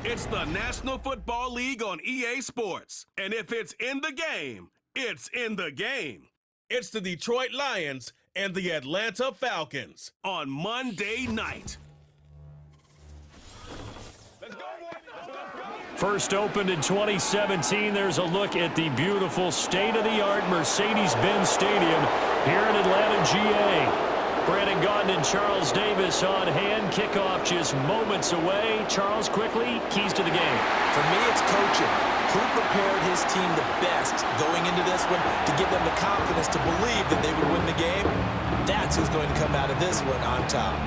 It's the National Football League on EA Sports. And if it's in the game, it's in the game. It's the Detroit Lions and the Atlanta Falcons on Monday night. First opened in 2017, there's a look at the beautiful state-of-the-art Mercedes-Benz Stadium here in Atlanta, GA. Brandon Gaudin and Charles Davis on hand. Kickoff just moments away. Charles, quickly, keys to the game. For me, it's coaching. Who prepared his team the best going into this one to give them the confidence to believe that they would win the game? That's who's going to come out of this one on top.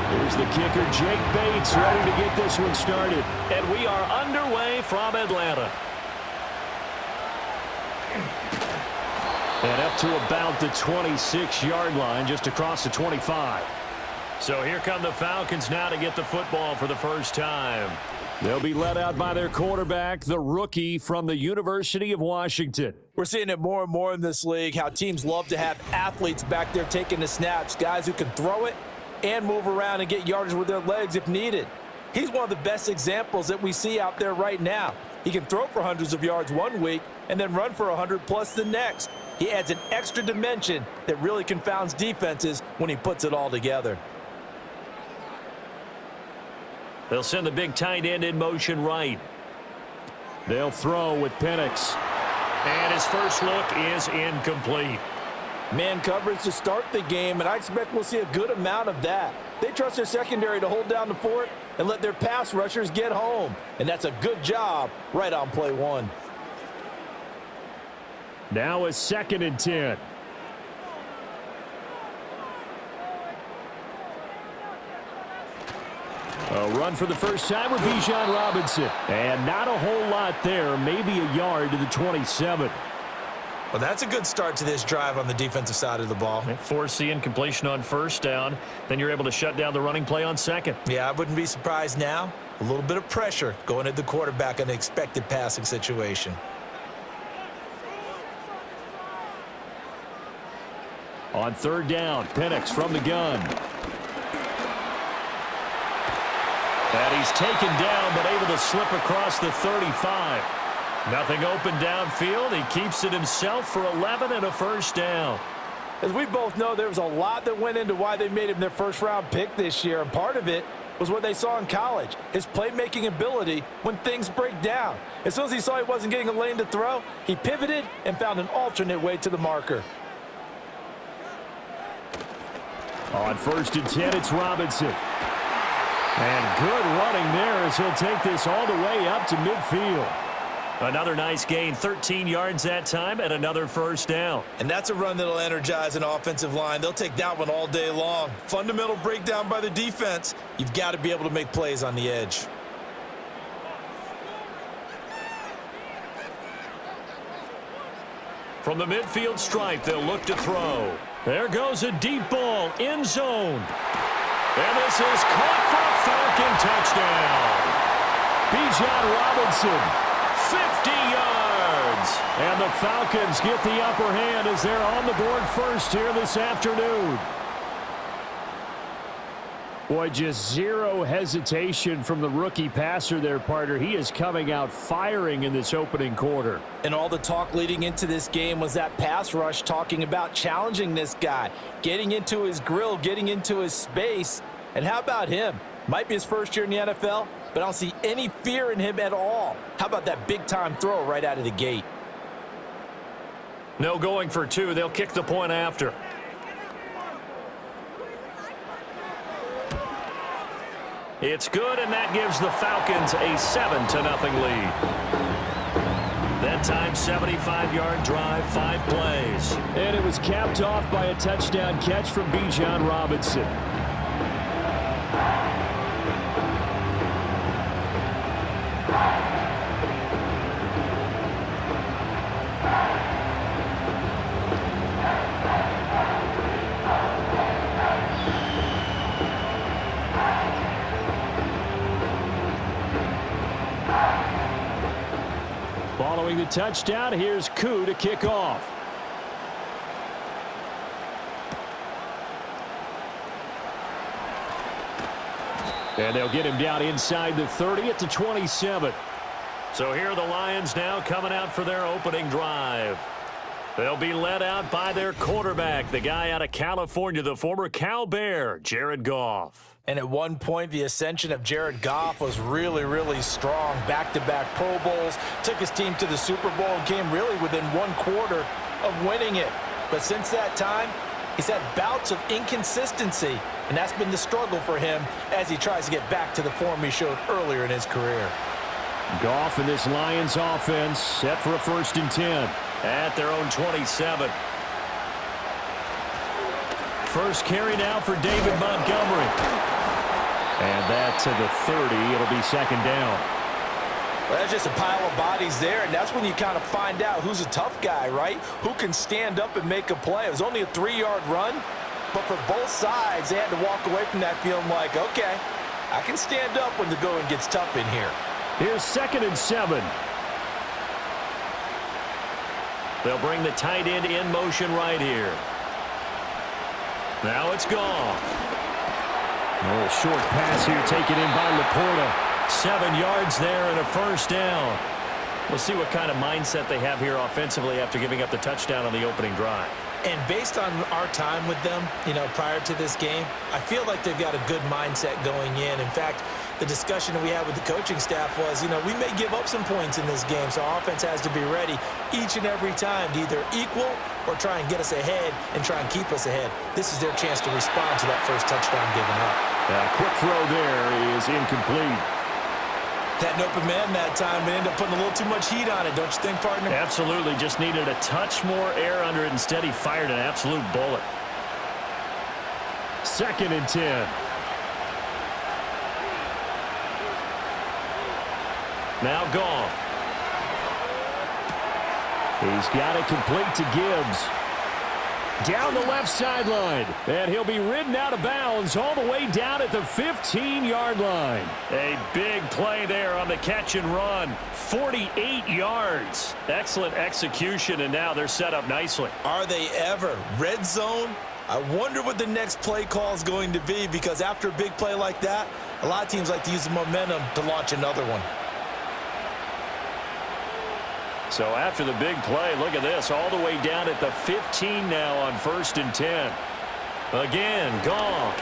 Here's the kicker, Jake Bates, ready to get this one started. And we are underway from Atlanta. And up to about the 26-yard line, just across the 25. So here come the Falcons now to get the football for the first time. They'll be led out by their quarterback, the rookie from the University of Washington. We're seeing it more and more in this league, how teams love to have athletes back there taking the snaps, guys who can throw it and move around and get yardage with their legs if needed. He's one of the best examples that we see out there right now. He can throw for hundreds of yards one week and then run for 100+ the next. He adds an extra dimension that really confounds defenses when he puts it all together. They'll send the big tight end in motion right. They'll throw with Penix. And his first look is incomplete. Man coverage to start the game, and I expect we'll see a good amount of that. They trust their secondary to hold down the fort and let their pass rushers get home. And that's a good job right on play one. Now a 2nd and 10. A run for the first time with Bijan Robinson. And not a whole lot there, maybe a yard to the 27. Well, that's a good start to this drive on the defensive side of the ball. Force the incompletion on first down. Then you're able to shut down the running play on second. Yeah, I wouldn't be surprised now. A little bit of pressure going at the quarterback in an expected passing situation. On 3rd down, Penix from the gun. And he's taken down, but able to slip across the 35. Nothing open downfield. He keeps it himself for 11 and a first down. As we both know, there was a lot that went into why they made him their first-round pick this year, and part of it was what they saw in college, his playmaking ability when things break down. As soon as he saw he wasn't getting a lane to throw, he pivoted and found an alternate way to the marker. On 1st and 10, it's Robinson. And good running there as he'll take this all the way up to midfield. Another nice gain, 13 yards that time, and another first down. And that's a run that'll energize an offensive line. They'll take that one all day long. Fundamental breakdown by the defense. You've got to be able to make plays on the edge. From the midfield stripe, they'll look to throw. There goes a deep ball, end zone. And this is caught for a Falcon touchdown. Bijan Robinson, 50 yards. And the Falcons get the upper hand as they're on the board first here this afternoon. Boy, just zero hesitation from the rookie passer there, partner. He is coming out firing in this opening quarter. And all the talk leading into this game was that pass rush talking about challenging this guy, getting into his grill, getting into his space. And how about him? Might be his first year in the NFL, but I don't see any fear in him at all. How about that big-time throw right out of the gate? No going for 2. They'll kick the point after. It's good, and that gives the Falcons a 7-0 lead. That time, 75-yard drive, 5 plays. And it was capped off by a touchdown catch from Bijan Robinson. Following the touchdown, here's Koo to kick off. And they'll get him down inside the 30 at the 27. So here are the Lions now coming out for their opening drive. They'll be led out by their quarterback, the guy out of California, the former Cal Bear, Jared Goff. And at one point, the ascension of Jared Goff was really, really strong. Back-to-back Pro Bowls, took his team to the Super Bowl and came really within one quarter of winning it. But since that time, he's had bouts of inconsistency, and that's been the struggle for him as he tries to get back to the form he showed earlier in his career. Goff and this Lions offense set for a 1st and 10 at their own 27. First carry now for David Montgomery. And that to the 30. It'll be 2nd down. Well, that's just a pile of bodies there, and that's when you kind of find out who's a tough guy, right? Who can stand up and make a play. It was only a 3-yard run, but for both sides, they had to walk away from that feeling like, okay, I can stand up when the going gets tough in here. Here's 2nd and 7. They'll bring the tight end in motion right here. Now it's Goff. A little short pass here taken in by Laporta. 7 yards there and a 1st down. We'll see what kind of mindset they have here offensively after giving up the touchdown on the opening drive. And based on our time with them, prior to this game, I feel like they've got a good mindset going in. In fact, the discussion that we had with the coaching staff was, we may give up some points in this game, so our offense has to be ready each and every time to either equal or try and get us ahead and try and keep us ahead. This is their chance to respond to that first touchdown given up. Quick throw there is incomplete. Had an open man that time, but ended up putting a little too much heat on it, don't you think, partner? Absolutely. Just needed a touch more air under it. Instead, he fired an absolute bullet. 2nd and 10. Now Goff. He's got it complete to Gibbs. Down the left sideline. And he'll be ridden out of bounds all the way down at the 15-yard line. A big play there on the catch and run. 48 yards. Excellent execution, and now they're set up nicely. Are they ever? Red zone? I wonder what the next play call is going to be, because after a big play like that, a lot of teams like to use the momentum to launch another one. So after the big play, look at this, all the way down at the 15 now on 1st and 10. Again, Goff.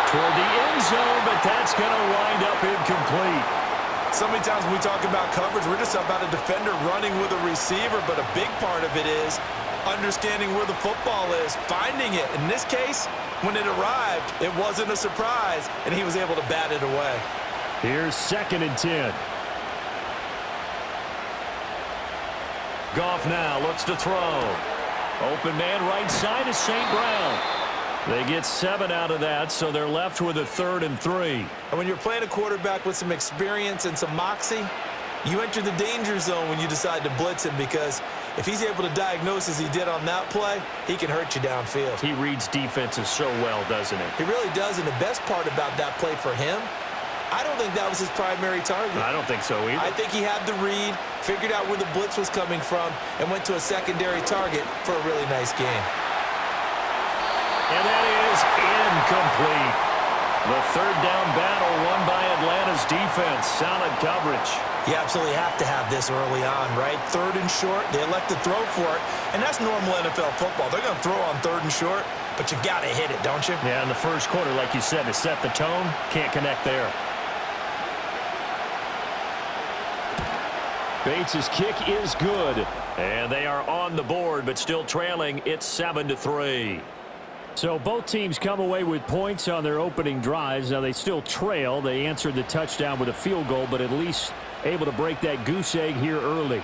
Toward the end zone, but that's going to wind up incomplete. So many times when we talk about coverage, we're just about a defender running with a receiver, but a big part of it is understanding where the football is, finding it. In this case, when it arrived, it wasn't a surprise, and he was able to bat it away. Here's 2nd and 10. Goff now looks to throw. Open man right side is St. Brown. They get 7 out of that, so they're left with a 3rd and 3. And when you're playing a quarterback with some experience and some moxie, you enter the danger zone when you decide to blitz him, because if he's able to diagnose as he did on that play, he can hurt you downfield. He reads defenses so well, doesn't he? He really does, and the best part about that play for him, I don't think that was his primary target. I don't think so either. I think he had the read, figured out where the blitz was coming from, and went to a secondary target for a really nice game. And that is incomplete. The 3rd down battle won by Atlanta's defense. Solid coverage. You absolutely have to have this early on, right? 3rd and short, they elect to throw for it, and that's normal NFL football. They're going to throw on 3rd and short, but you've got to hit it, don't you? Yeah, in the first quarter, like you said, to set the tone, can't connect there. Bates' kick is good, and they are on the board, but still trailing. It's 7-3. So both teams come away with points on their opening drives. Now they still trail. They answered the touchdown with a field goal, but at least able to break that goose egg here early.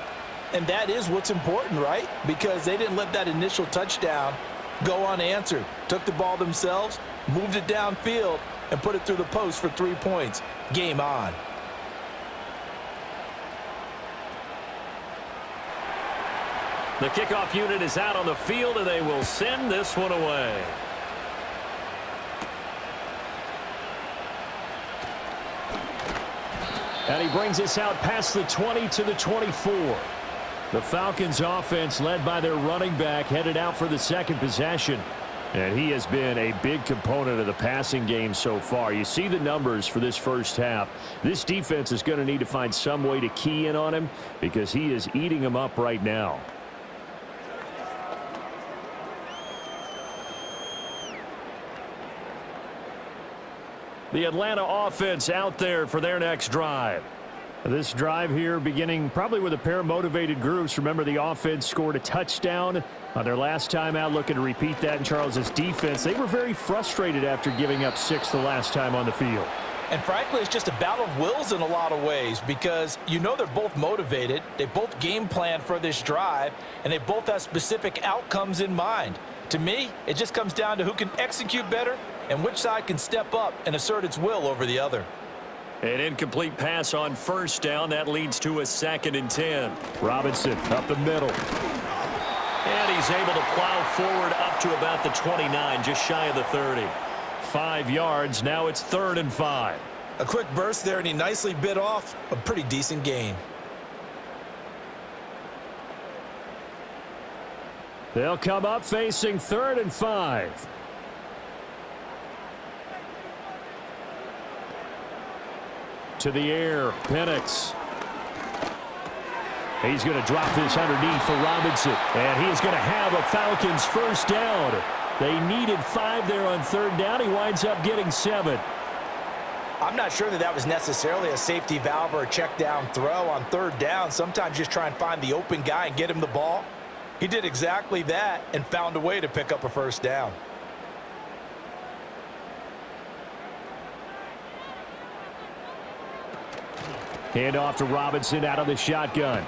And that is what's important, right? Because they didn't let that initial touchdown go unanswered. Took the ball themselves, moved it downfield, and put it through the post for 3 points. Game on. The kickoff unit is out on the field, and they will send this one away. And he brings us out past the 20 to the 24. The Falcons offense, led by their running back, headed out for the second possession. And he has been a big component of the passing game so far. You see the numbers for this first half. This defense is going to need to find some way to key in on him because he is eating them up right now. The Atlanta offense out there for their next drive. This drive here beginning probably with a pair of motivated groups. Remember, the offense scored a touchdown on their last time out, looking to repeat that in Charles's defense. They were very frustrated after giving up 6 the last time on the field. And frankly, it's just a battle of wills in a lot of ways because you know they're both motivated. They both game plan for this drive, and they both have specific outcomes in mind. To me, it just comes down to who can execute better and which side can step up and assert its will over the other. An incomplete pass on first down. That leads to a 2nd and 10. Robinson up the middle. And he's able to plow forward up to about the 29, just shy of the 30. 5 yards. Now it's 3rd and 5. A quick burst there, and he nicely bit off a pretty decent gain. They'll come up facing 3rd and 5. To the air, Penix. He's going to drop this underneath for Robinson. And he's going to have a Falcons first down. They needed 5 there on 3rd down. He winds up getting 7. I'm not sure that was necessarily a safety valve or a check down throw on 3rd down. Sometimes just try and find the open guy and get him the ball. He did exactly that and found a way to pick up a first down. Hand off to Robinson out of the shotgun.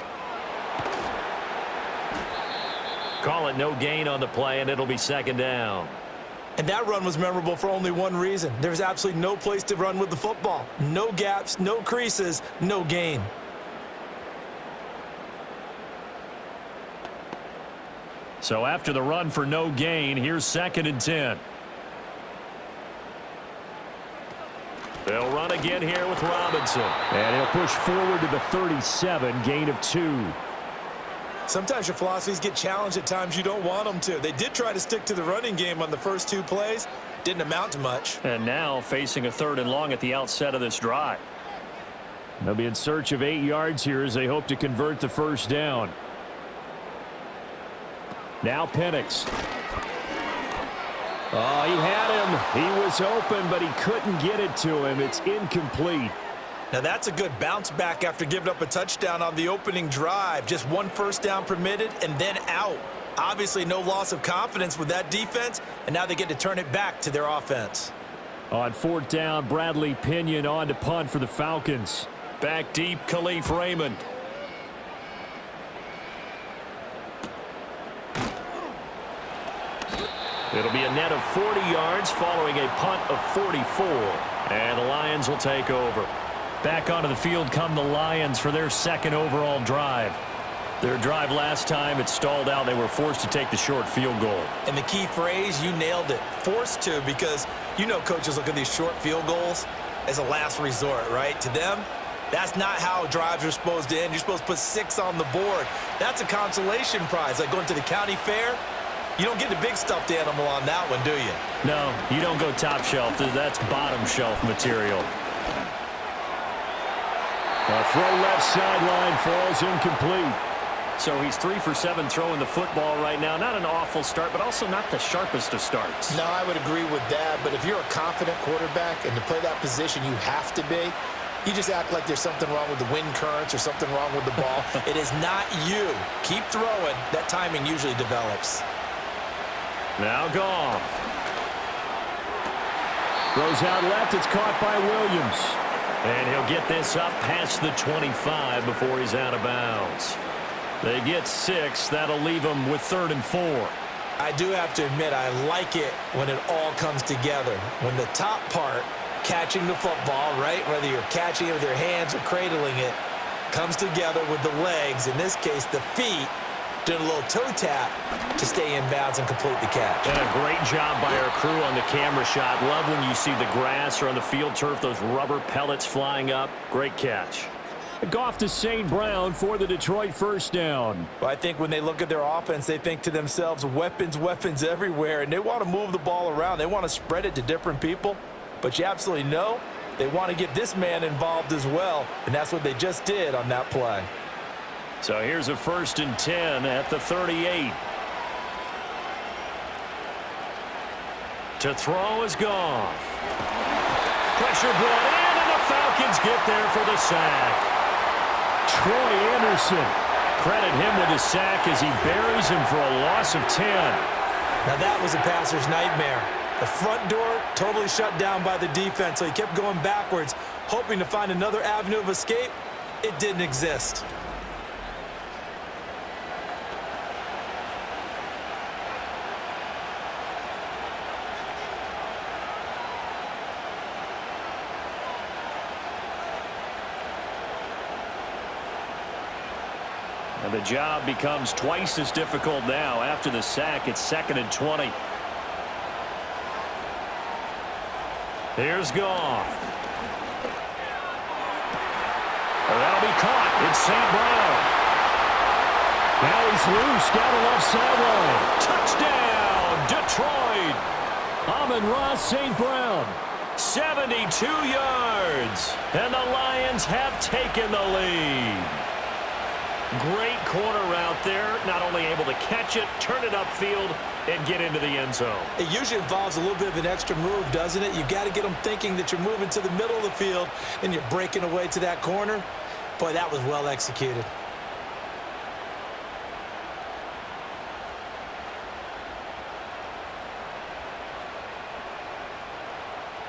Call it no gain on the play, and it'll be 2nd down. And that run was memorable for only one reason. There's absolutely no place to run with the football. No gaps, no creases, no gain. So after the run for no gain, here's 2nd and 10. They'll run again here with Robinson. And he'll push forward to the 37, gain of 2. Sometimes your philosophies get challenged at times you don't want them to. They did try to stick to the running game on the first 2 plays. Didn't amount to much. And now facing a 3rd and long at the outset of this drive. They'll be in search of 8 yards here as they hope to convert the first down. Now Penix. Oh, he had him. He was open, but he couldn't get it to him. It's incomplete. Now that's a good bounce back after giving up a touchdown on the opening drive. Just 1 first down permitted and then out. Obviously no loss of confidence with that defense, and now they get to turn it back to their offense. On 4th down, Bradley Pinion on to punt for the Falcons. Back deep, Khalif Raymond. It'll be a net of 40 yards following a punt of 44. And the Lions will take over. Back onto the field come the Lions for their 2nd overall drive. Their drive last time, it stalled out. They were forced to take the short field goal. And the key phrase, you nailed it. Forced to, because you know coaches look at these short field goals as a last resort, right? To them, that's not how drives are supposed to end. You're supposed to put 6 on the board. That's a consolation prize, like going to the county fair. You don't get the big stuffed animal on that one, do you? No, you don't go top shelf. That's bottom shelf material. A throw left sideline falls incomplete. So he's 3 for 7 throwing the football right now. Not an awful start, but also not the sharpest of starts. No, I would agree with that. But if you're a confident quarterback and to play that position you have to be, you just act like there's something wrong with the wind currents or something wrong with the ball. It is not you. Keep throwing. That timing usually develops. Now Goff. Throws out left. It's caught by Williams. And he'll get this up past the 25 before he's out of bounds. They get 6. That'll leave them with 3rd and 4. I do have to admit, I like it when it all comes together. When the top part, catching the football, right, whether you're catching it with your hands or cradling it, comes together with the legs, in this case the feet, Did a little toe tap to stay in bounds and complete the catch. And a great job by our crew on the camera shot. Love when you see the grass or on the field turf, those rubber pellets flying up. Great catch. Goff to St. Brown for the Detroit first down. Well, I think when they look at their offense, they think to themselves, weapons, weapons everywhere, and they want to move the ball around. They want to spread it to different people, but you absolutely know they want to get this man involved as well, and that's what they just did on that play. So here's a 1st and 10 at the 38. To throw is Goff. Pressure brought in, and the Falcons get there for the sack. Troy Anderson. Credit him with his sack as he buries him for a loss of 10. Now that was a passer's nightmare. The front door totally shut down by the defense, so he kept going backwards, hoping to find another avenue of escape. It didn't exist. And the job becomes twice as difficult now. After the sack, it's 2nd and 20. Here's Goff. Well, that'll be caught. It's St. Brown. Now he's loose down the left sideline. Touchdown, Detroit. Amon-Ra St. Brown. 72 yards. And the Lions have taken the lead. Great corner route there. Not only able to catch it, turn it upfield, and get into the end zone. It usually involves a little bit of an extra move, doesn't it? You've got to get them thinking that you're moving to the middle of the field and you're breaking away to that corner. Boy, that was well executed.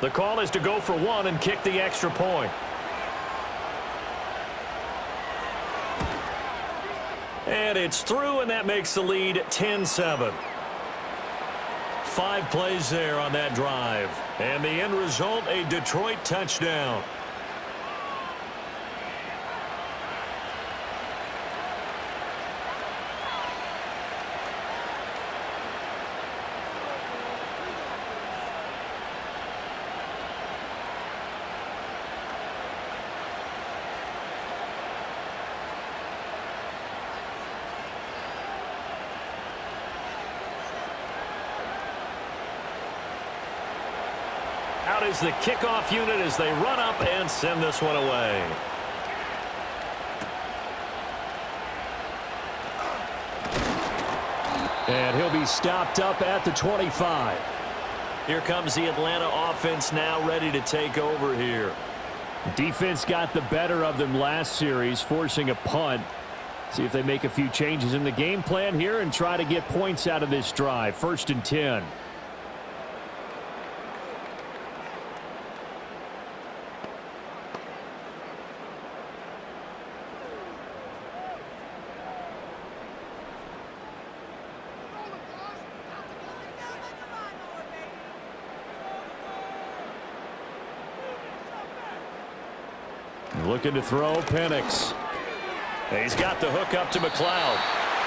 The call is to go for one and kick the extra point. And it's through, and that makes the lead 10-7. 5 plays there on that drive. And the end result, a Detroit touchdown. Out is the kickoff unit as they run up and send this one away. And he'll be stopped up at the 25. Here comes the Atlanta offense now ready to take over here. Defense got the better of them last series, forcing a punt. See if they make a few changes in the game plan here and try to get points out of this drive. 1st and 10. Looking to throw, Penix. And he's got the hook up to McLeod.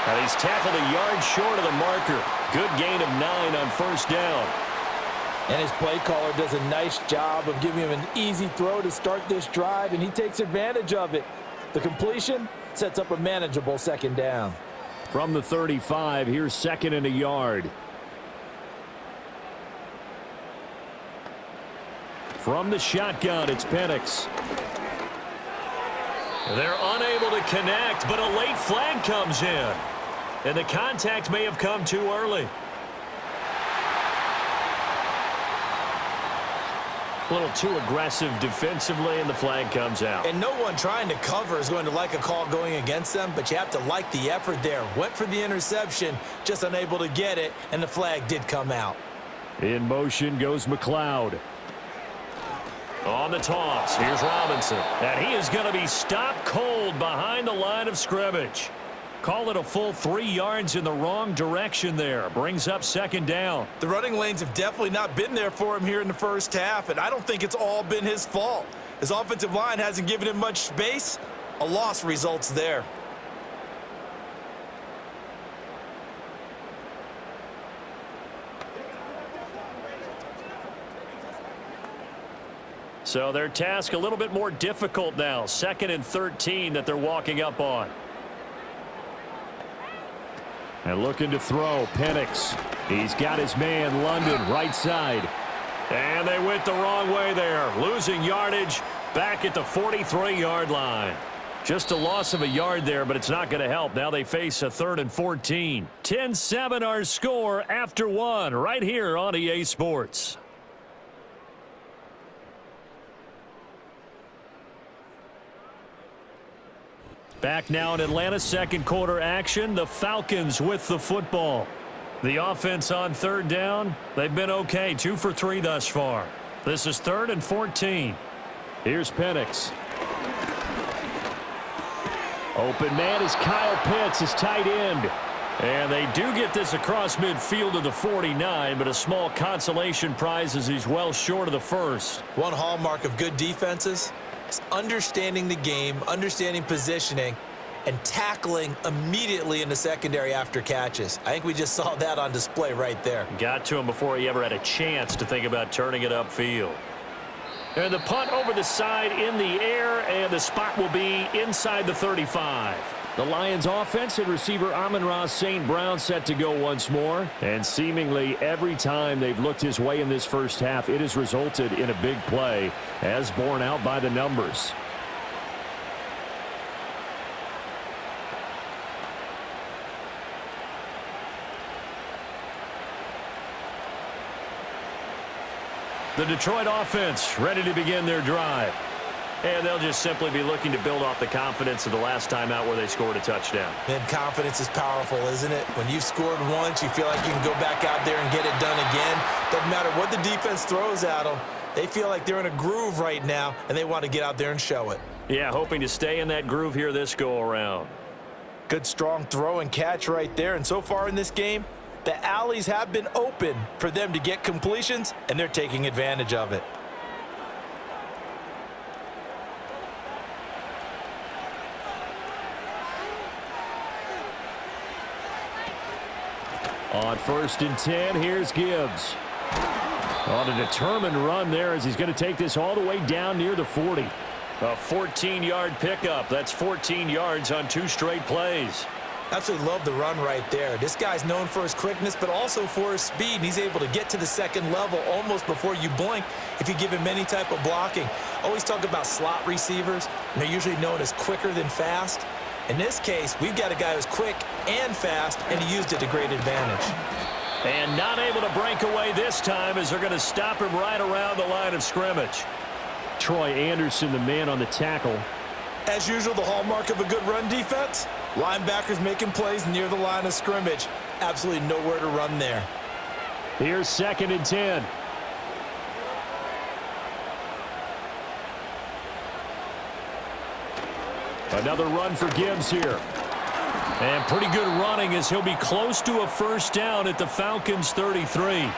And he's tackled a yard short of the marker. Good gain of 9 on 1st down. And his play caller does a nice job of giving him an easy throw to start this drive, and he takes advantage of it. The completion sets up a manageable 2nd down. From the 35, here's 2nd and a yard. From the shotgun, it's Penix. They're unable to connect, but a late flag comes in. And the contact may have come too early. A little too aggressive defensively, and the flag comes out. And no one trying to cover is going to like a call going against them, but you have to like the effort there. Went for the interception, just unable to get it, and the flag did come out. In motion goes McLeod. On the toss, here's Robinson. And he is going to be stopped cold behind the line of scrimmage. Call it a full 3 yards in the wrong direction there. Brings up 2nd down. The running lanes have definitely not been there for him here in the first half, and I don't think it's all been his fault. His offensive line hasn't given him much space. A loss results there. So their task a little bit more difficult now. 2nd and 13 that they're walking up on. And looking to throw, Penix. He's got his man, London, right side. And they went the wrong way there. Losing yardage back at the 43-yard line. Just a loss of a yard there, but it's not going to help. Now they face a 3rd and 14. 10-7 our score after 1 right here on EA Sports. Back now in Atlanta, 2nd quarter action. The Falcons with the football. The offense on 3rd down, they've been okay. 2 for 3 thus far. This is 3rd and 14. Here's Penix. Open man is Kyle Pitts, his tight end. And they do get this across midfield to the 49, but a small consolation prize as he's well short of the first. One hallmark of good defenses is understanding the game, understanding positioning, and tackling immediately in the secondary after catches. I think we just saw that on display right there. Got to him before he ever had a chance to think about turning it upfield. And the punt over the side in the air, and the spot will be inside the 35. The Lions offense and receiver Amon-Ra St. Brown set to go once more. And seemingly every time they've looked his way in this first half, it has resulted in a big play, as borne out by the numbers. The Detroit offense ready to begin their drive. And they'll just simply be looking to build off the confidence of the last time out where they scored a touchdown. And confidence is powerful, isn't it? When you've scored once, you feel like you can go back out there and get it done again. Doesn't matter what the defense throws at them. They feel like they're in a groove right now, and they want to get out there and show it. Yeah, hoping to stay in that groove here this go-around. Good, strong throw and catch right there. And so far in this game, the alleys have been open for them to get completions, and they're taking advantage of it. On 1st and 10, here's Gibbs. On a determined run there as he's going to take this all the way down near the 40. A 14-yard pickup. That's 14 yards on 2 straight plays. Absolutely love the run right there. This guy's known for his quickness, but also for his speed. And he's able to get to the 2nd level almost before you blink if you give him any type of blocking. Always talk about slot receivers, and they're usually known as quicker than fast. In this case, we've got a guy who's quick and fast, and he used it to great advantage. And not able to break away this time as they're going to stop him right around the line of scrimmage. Troy Anderson, the man on the tackle. As usual, the hallmark of a good run defense, linebackers making plays near the line of scrimmage. Absolutely nowhere to run there. Here's 2nd and 10. Another run for Gibbs here. And pretty good running as he'll be close to a 1st down at the Falcons' 33.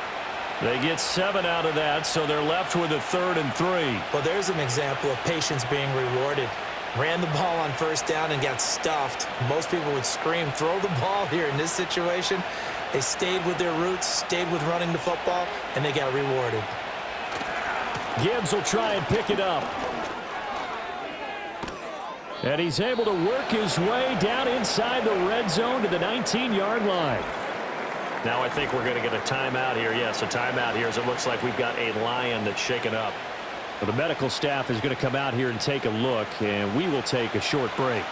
They get 7 out of that, so they're left with a 3rd and 3. Well, there's an example of patience being rewarded. Ran the ball on 1st down and got stuffed. Most people would scream, throw the ball here. In this situation, they stayed with their roots, stayed with running the football, and they got rewarded. Gibbs will try and pick it up. And he's able to work his way down inside the red zone to the 19-yard line. Now I think we're going to get a timeout here. Yes, a timeout here as it looks like we've got a Lion that's shaken up. Well, the medical staff is going to come out here and take a look, and we will take a short break.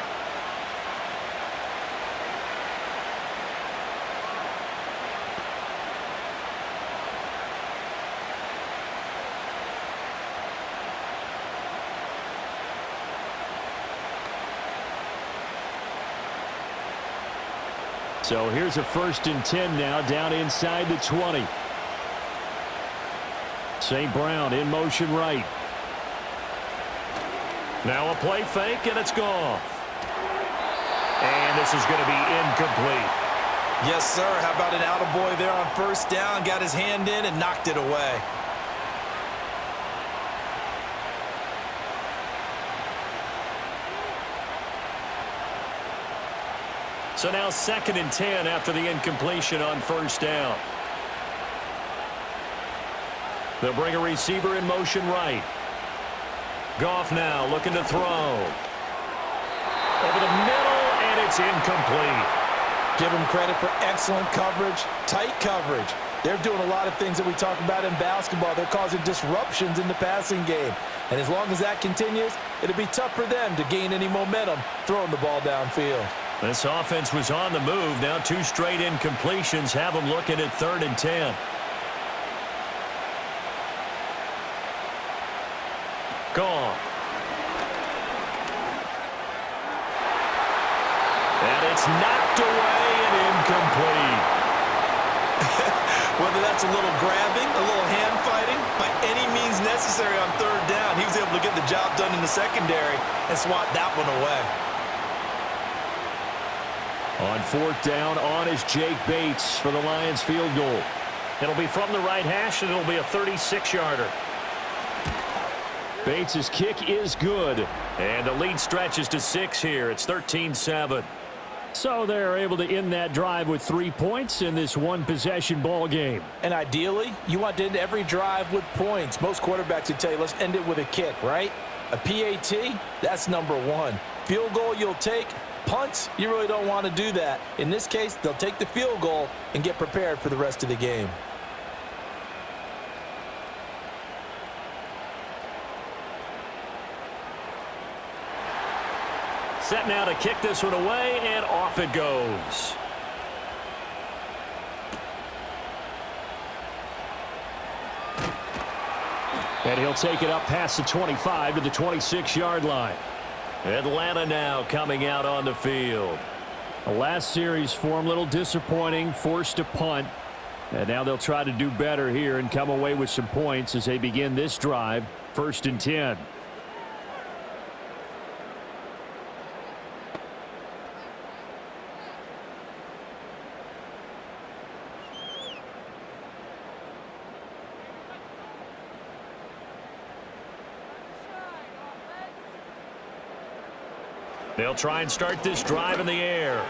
So here's a 1st and 10 now down inside the 20. St. Brown in motion right. Now a play fake, and it's gone. And this is going to be incomplete. Yes, sir. How about an attaboy there on 1st down? Got his hand in and knocked it away. So now 2nd and 10 after the incompletion on 1st down. They'll bring a receiver in motion right. Goff now looking to throw. Over the middle, and it's incomplete. Give them credit for excellent coverage, tight coverage. They're doing a lot of things that we talk about in basketball. They're causing disruptions in the passing game. And as long as that continues, it'll be tough for them to gain any momentum throwing the ball downfield. This offense was on the move. Now 2 straight incompletions have them looking at 3rd and 10. Gone. And it's knocked away and incomplete. Whether that's a little grabbing, a little hand fighting, by any means necessary on 3rd down, he was able to get the job done in the secondary and swat that one away. On 4th down, on is Jake Bates for the Lions field goal. It'll be from the right hash, and it'll be a 36-yarder. Bates' kick is good, and the lead stretches to 6 here. It's 13-7. So they're able to end that drive with 3 points in this one-possession ball game. And ideally, you want to end every drive with points. Most quarterbacks would tell you, let's end it with a kick, right? A PAT, that's number 1. Field goal you'll take. Punts, you really don't want to do that. In this case, they'll take the field goal and get prepared for the rest of the game. Set now to kick this one away, and off it goes. And he'll take it up past the 25 to the 26-yard line. Atlanta now coming out on the field. The last series for him, a little disappointing, forced to punt. And now they'll try to do better here and come away with some points as they begin this drive, 1st and 10. They'll try and start this drive in the air.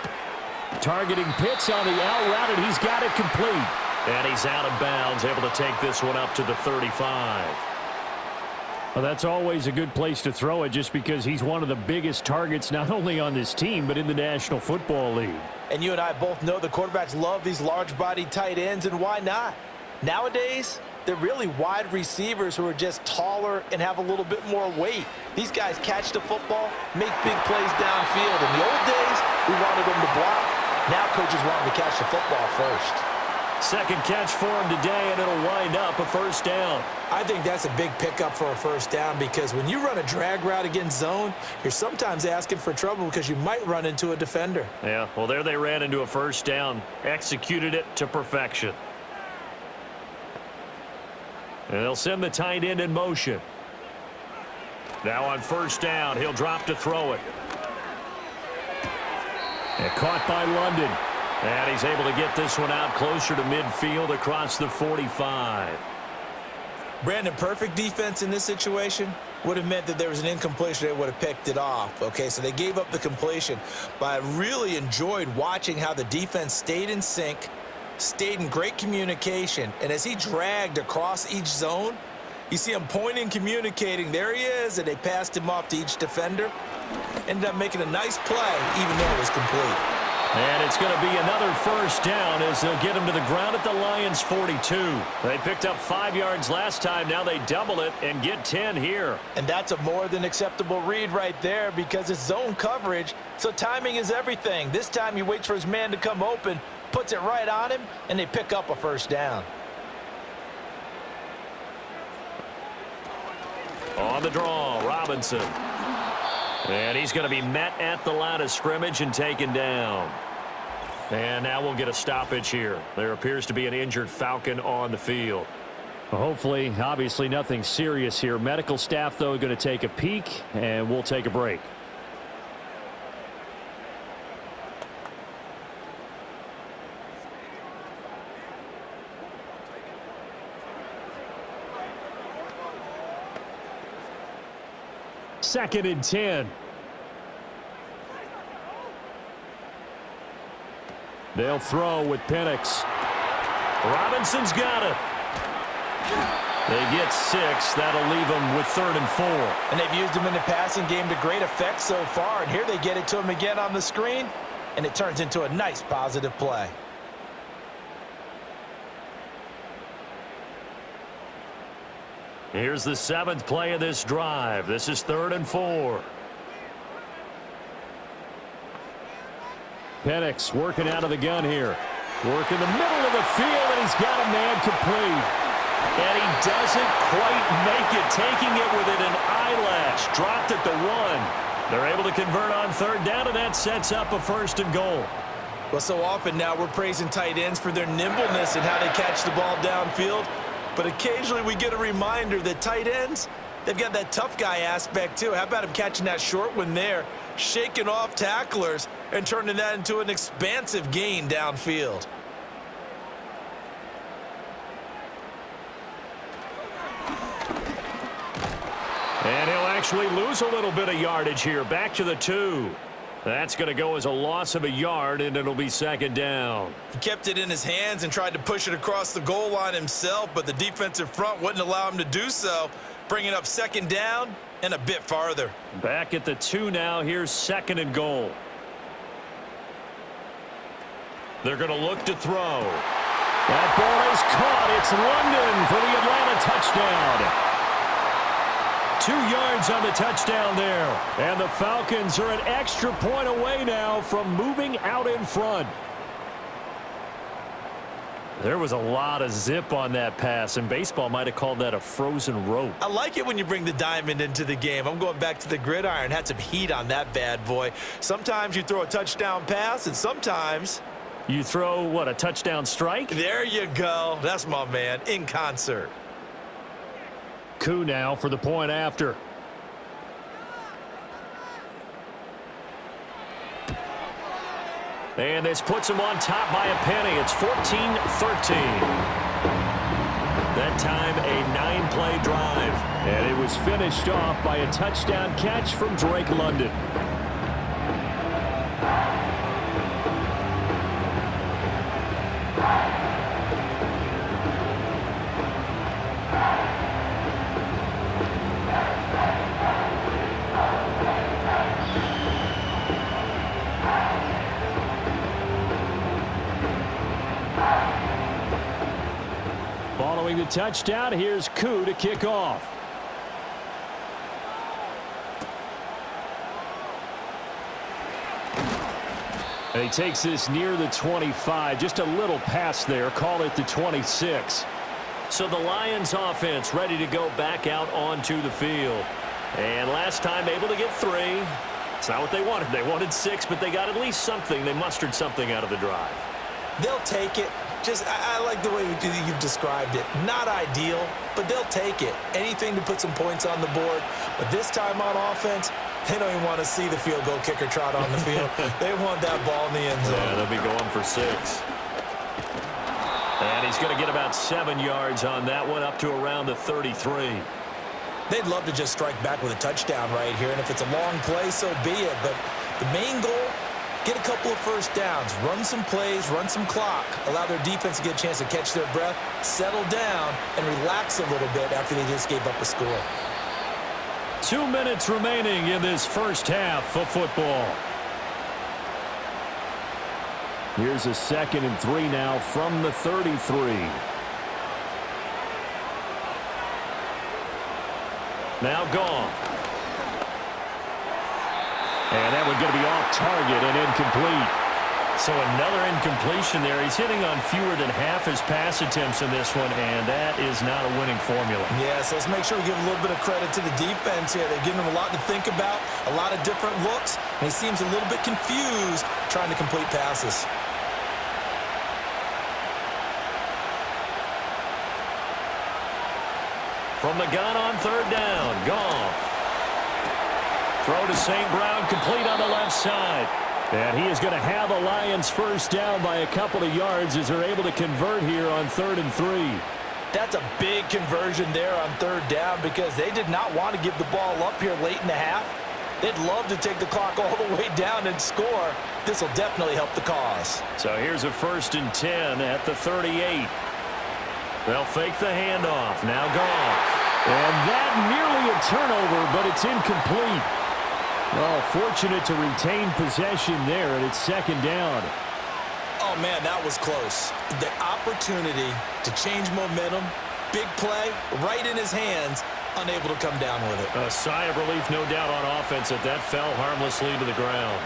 Targeting Pitts on the out route, and he's got it complete. And he's out of bounds, able to take this one up to the 35. Well, that's always a good place to throw it just because he's one of the biggest targets not only on this team but in the National Football League. And you and I both know the quarterbacks love these large-bodied tight ends, and why not? Nowadays, they're really wide receivers who are just taller and have a little bit more weight. These guys catch the football, make big plays downfield. In the old days, we wanted them to block. Now coaches want them to catch the football first. Second catch for him today, and it'll wind up a 1st down. I think that's a big pickup for a 1st down because when you run a drag route against zone, you're sometimes asking for trouble because you might run into a defender. Yeah, well, there they ran into a 1st down, executed it to perfection. And they'll send the tight end in motion. Now on 1st down, he'll drop to throw it. And caught by London. And he's able to get this one out closer to midfield across the 45. Brandon, perfect defense in this situation would have meant that there was an incompletion. They would have picked it off. Okay, so they gave up the completion. But I really enjoyed watching how the defense stayed in sync, stayed in great communication. And as he dragged across each zone, you see him pointing, communicating. There he is, and they passed him off to each defender. Ended up making a nice play, even though it was complete. And it's going to be another 1st down as they'll get him to the ground at the Lions' 42. They picked up 5 yards last time. Now they double it and get 10 here. And that's a more than acceptable read right there because it's zone coverage, so timing is everything. This time he waits for his man to come open, puts it right on him, and they pick up a 1st down. On the draw, Robinson. And he's going to be met at the line of scrimmage and taken down. And now we'll get a stoppage here. There appears to be an injured Falcon on the field. Well, hopefully, obviously nothing serious here. Medical staff, though, going to take a peek, and we'll take a break. Second and 10. They'll throw with Penix. Robinson's got it. They get 6. That'll leave them with 3rd and 4. And they've used him in the passing game to great effect so far. And here they get it to him again on the screen, and it turns into a nice positive play. Here's the 7th play of this drive. This is 3rd and 4. Penix working out of the gun here. Work in the middle of the field, and he's got a man complete. And he doesn't quite make it, taking it within an eyelash. Dropped at the 1. They're able to convert on 3rd down, and that sets up a 1st and goal. Well, so often now we're praising tight ends for their nimbleness and how they catch the ball downfield. But occasionally we get a reminder that tight ends, they've got that tough guy aspect too. How about him catching that short one there, shaking off tacklers, and turning that into an expansive gain downfield? And he'll actually lose a little bit of yardage here. Back to the 2. That's going to go as a loss of a yard, and it'll be 2nd down. He kept it in his hands and tried to push it across the goal line himself, but the defensive front wouldn't allow him to do so, bringing up 2nd down and a bit farther. Back at the 2 now. Here's 2nd and goal. They're going to look to throw. That ball is caught. It's London for the Atlanta touchdown. 2 yards on the touchdown there. And the Falcons are an extra point away now from moving out in front. There was a lot of zip on that pass, and baseball might have called that a frozen rope. I like it when you bring the diamond into the game. I'm going back to the gridiron. Had some heat on that bad boy. Sometimes you throw a touchdown pass, and sometimes you throw, what, a touchdown strike? There you go. That's my man, in concert. Coup now for the point after. And this puts him on top by a penny. It's 14-13. That time a 9-play drive. And it was finished off by a touchdown catch from Drake London. Following the touchdown, here's Koo to kick off. And he takes this near the 25. Just a little pass there. Call it the 26. So the Lions offense ready to go back out onto the field. And last time able to get 3. It's not what they wanted. They wanted 6, but they got at least something. They mustered something out of the drive. They'll take it. I like the way you've described it. Not ideal, but they'll take it. Anything to put some points on the board. But this time on offense, they don't even want to see the field goal kicker trot on the field. They want that ball in the end zone. Yeah, they'll be going for 6. And he's going to get about 7 yards on that one, up to around the 33. They'd love to just strike back with a touchdown right here. And if it's a long play, so be it. But the main goal, get a couple of first downs, run some plays, run some clock, allow their defense to get a chance to catch their breath, settle down, and relax a little bit after they just gave up a score. 2 minutes remaining in this first half of football. Here's a 2nd and 3 now from the 33. Now gone. And that one going to be off target and incomplete. So another incompletion there. He's hitting on fewer than half his pass attempts in this one, and that is not a winning formula. Yes, let's make sure we give a little bit of credit to the defense here. They're giving him a lot to think about, a lot of different looks, and he seems a little bit confused trying to complete passes. From the gun on 3rd down, Goff. Throw to St. Brown, complete on the left side. And he is going to have a Lions first down by a couple of yards as they're able to convert here on 3rd and 3. That's a big conversion there on 3rd down because they did not want to give the ball up here late in the half. They'd love to take the clock all the way down and score. This will definitely help the cause. So here's a 1st and 10 at the 38. They'll fake the handoff. Now Goff. And that nearly a turnover, but it's incomplete. Well, fortunate to retain possession there, and it's second down. Oh, man, that was close. The opportunity to change momentum, big play, right in his hands, unable to come down with it. A sigh of relief, no doubt, on offense that fell harmlessly to the ground.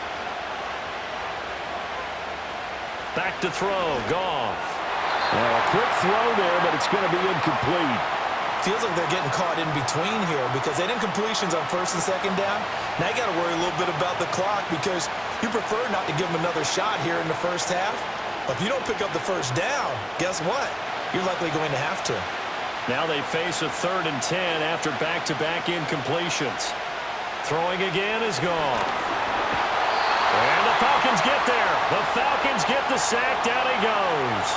Back to throw, Goff. A quick throw there, but it's going to be incomplete. Feels like they're getting caught in between here because they didn't completions on first and second down. Now you got to worry a little bit about the clock because you prefer not to give them another shot here in the first half. But if you don't pick up the first down, guess what? You're likely going to have to. Now they face a 3rd and 10 after back-to-back incompletions. Throwing again is Goff. And the Falcons get there. The Falcons get the sack. Down he goes.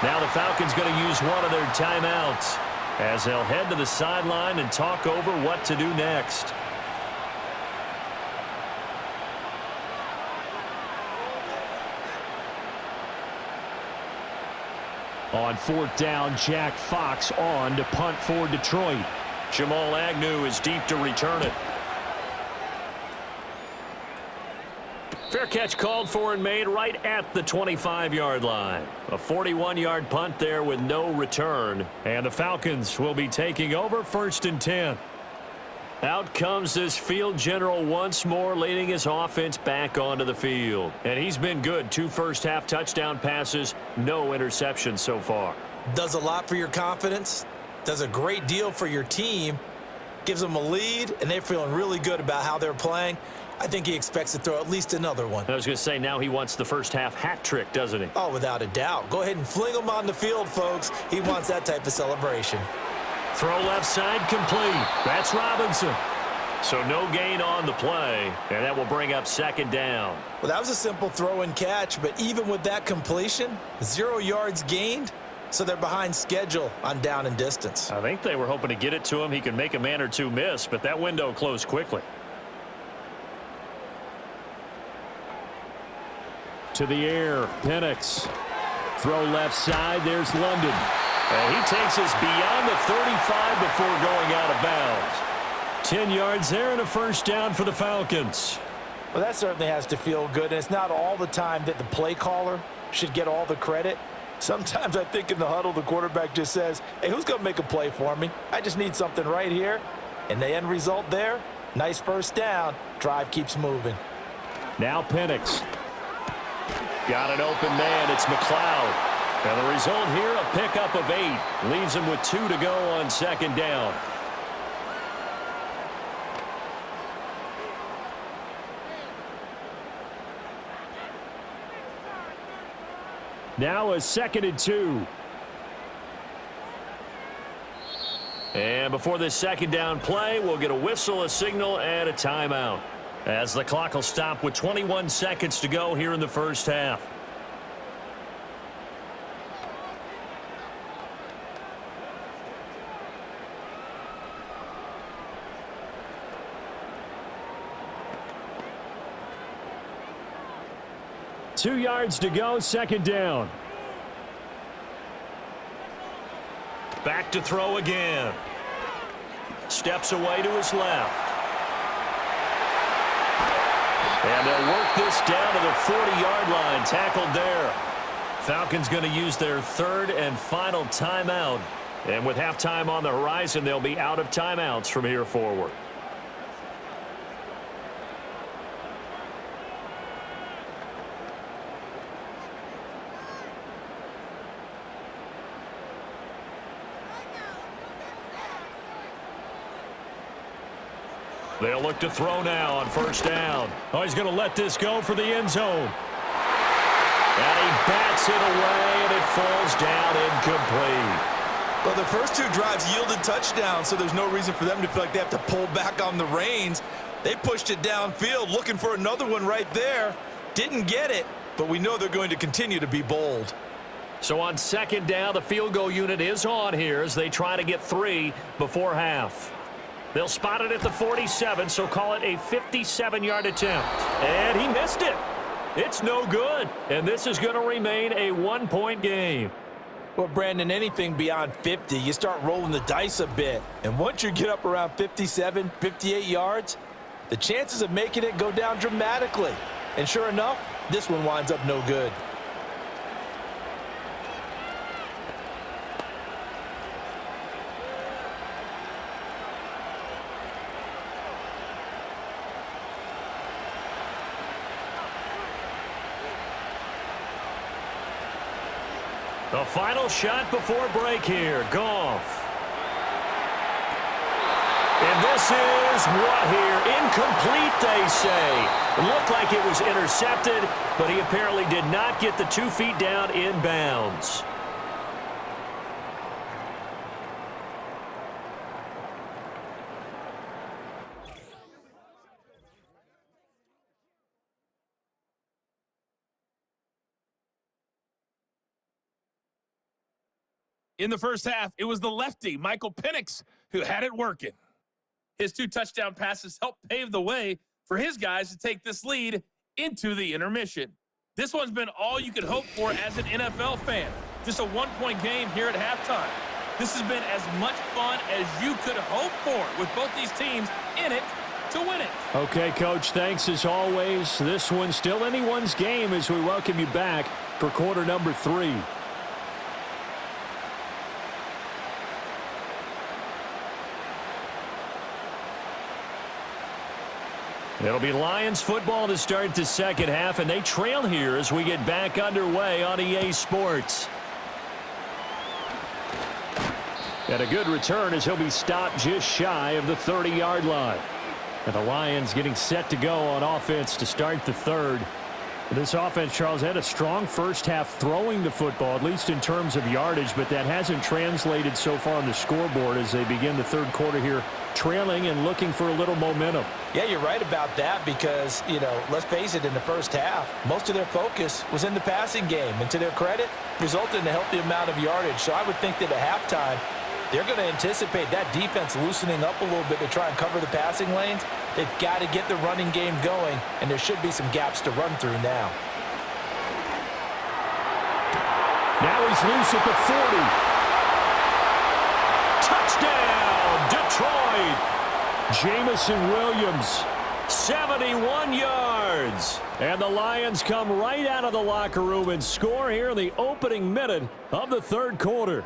Now the Falcons going to use one of their timeouts as they'll head to the sideline and talk over what to do next. On 4th down, Jack Fox on to punt for Detroit. Jamal Agnew is deep to return it. Fair catch called for and made right at the 25-yard line. A 41-yard punt there with no return. And the Falcons will be taking over 1st and 10. Out comes this field general once more, leading his offense back onto the field. And he's been good. 2 first-half touchdown passes, no interceptions so far. Does a lot for your confidence. Does a great deal for your team. Gives them a lead, and they're feeling really good about how they're playing. I think he expects to throw at least another one. I was going to say, now he wants the first-half hat trick, doesn't he? Oh, without a doubt. Go ahead and fling him on the field, folks. He wants that type of celebration. Throw left side complete. That's Robinson. So no gain on the play, and that will bring up 2nd down. Well, that was a simple throw and catch, but even with that completion, 0 yards gained, so they're behind schedule on down and distance. I think they were hoping to get it to him. He could make a man or two miss, but that window closed quickly. To the air, Penix. Throw left side, there's London. And he takes us beyond the 35 before going out of bounds. 10 yards there and a 1st down for the Falcons. Well, that certainly has to feel good, and it's not all the time that the play caller should get all the credit. Sometimes I think in the huddle, the quarterback just says, hey, who's going to make a play for me? I just need something right here. And the end result there, nice 1st down. Drive keeps moving. Now Penix. Got an open man. It's McLeod. And the result here, a pickup of 8. Leaves him with 2 to go on 2nd down. Now a 2nd and 2. And before this 2nd down play, we'll get a whistle, a signal, and a timeout, as the clock will stop with 21 seconds to go here in the first half. Two yards to go, 2nd down. Back to throw again. Steps away to his left. And they'll work this down to the 40-yard line. Tackled there. Falcons going to use their 3rd and final timeout. And with halftime on the horizon, they'll be out of timeouts from here forward. They'll look to throw now on 1st down. Oh, he's going to let this go for the end zone. And he bats it away, and it falls down incomplete. Well, the first 2 drives yielded touchdowns, so there's no reason for them to feel like they have to pull back on the reins. They pushed it downfield, looking for another one right there. Didn't get it, but we know they're going to continue to be bold. So on 2nd down, the field goal unit is on here as they try to get 3 before half. They'll spot it at the 47, so call it a 57-yard attempt. And he missed it. It's no good. And this is going to remain a 1-point game. Well, Brandon, anything beyond 50, you start rolling the dice a bit. And once you get up around 57, 58 yards, the chances of making it go down dramatically. And sure enough, this one winds up no good. The final shot before break here. Goff. And this is what here? Incomplete, they say. It looked like it was intercepted, but he apparently did not get the 2 feet down in bounds. In the first half, it was the lefty, Michael Penix, who had it working. His 2 touchdown passes helped pave the way for his guys to take this lead into the intermission. This one's been all you could hope for as an NFL fan. Just a 1-point game here at halftime. This has been as much fun as you could hope for with both these teams in it to win it. Okay, Coach, thanks as always. This one's still anyone's game as we welcome you back for quarter number 3. It'll be Lions football to start the second half, and they trail here as we get back underway on EA Sports. And a good return as he'll be stopped just shy of the 30-yard line. And the Lions getting set to go on offense to start the third. This offense, Charles, had a strong first half throwing the football, at least in terms of yardage, but that hasn't translated so far on the scoreboard as they begin the third quarter here, trailing and looking for a little momentum. Yeah, you're right about that because, let's face it, in the first half, most of their focus was in the passing game. And to their credit, resulted in a healthy amount of yardage. So I would think that at halftime, they're going to anticipate that defense loosening up a little bit to try and cover the passing lanes. They've got to get the running game going, and there should be some gaps to run through now. Now he's loose at the 40. Touchdown, Detroit. Jamison Williams, 71 yards. And the Lions come right out of the locker room and score here in the opening minute of the third quarter.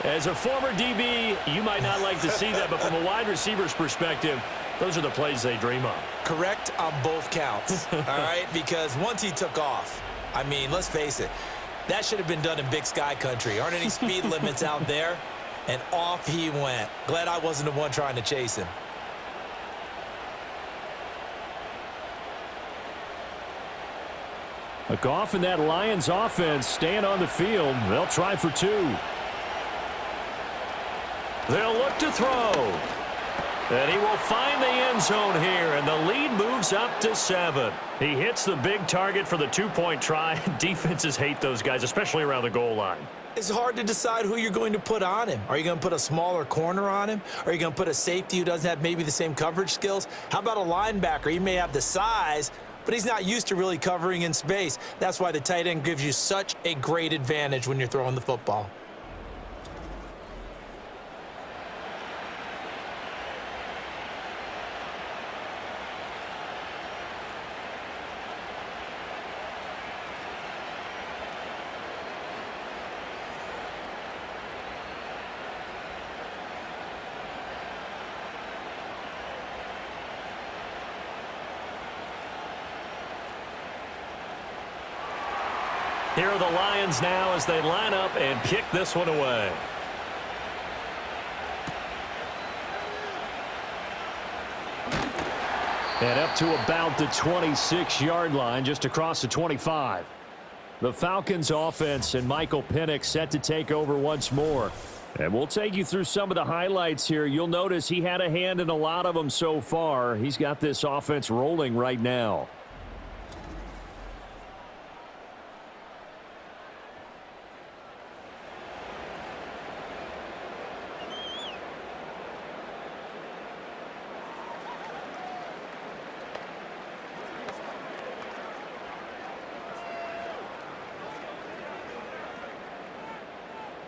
As a former DB, you might not like to see that, but from a wide receiver's perspective, those are the plays they dream of. Correct on both counts, all right? Because once he took off, I mean, let's face it, that should have been done in Big Sky country. Aren't any speed limits out there? And off he went. Glad I wasn't the one trying to chase him. Goff and that Lions offense staying on the field. They'll try for 2. They'll look to throw. And he will find the end zone here, and the lead moves up to 7. He hits the big target for the 2-point try. Defenses hate those guys, especially around the goal line. It's hard to decide who you're going to put on him. Are you going to put a smaller corner on him? Are you going to put a safety who doesn't have maybe the same coverage skills? How about a linebacker? He may have the size, but he's not used to really covering in space. That's why the tight end gives you such a great advantage when you're throwing the football. Here are the Lions now as they line up and kick this one away. And up to about the 26-yard line, just across the 25. The Falcons offense and Michael Penix set to take over once more. And we'll take you through some of the highlights here. You'll notice he had a hand in a lot of them so far. He's got this offense rolling right now.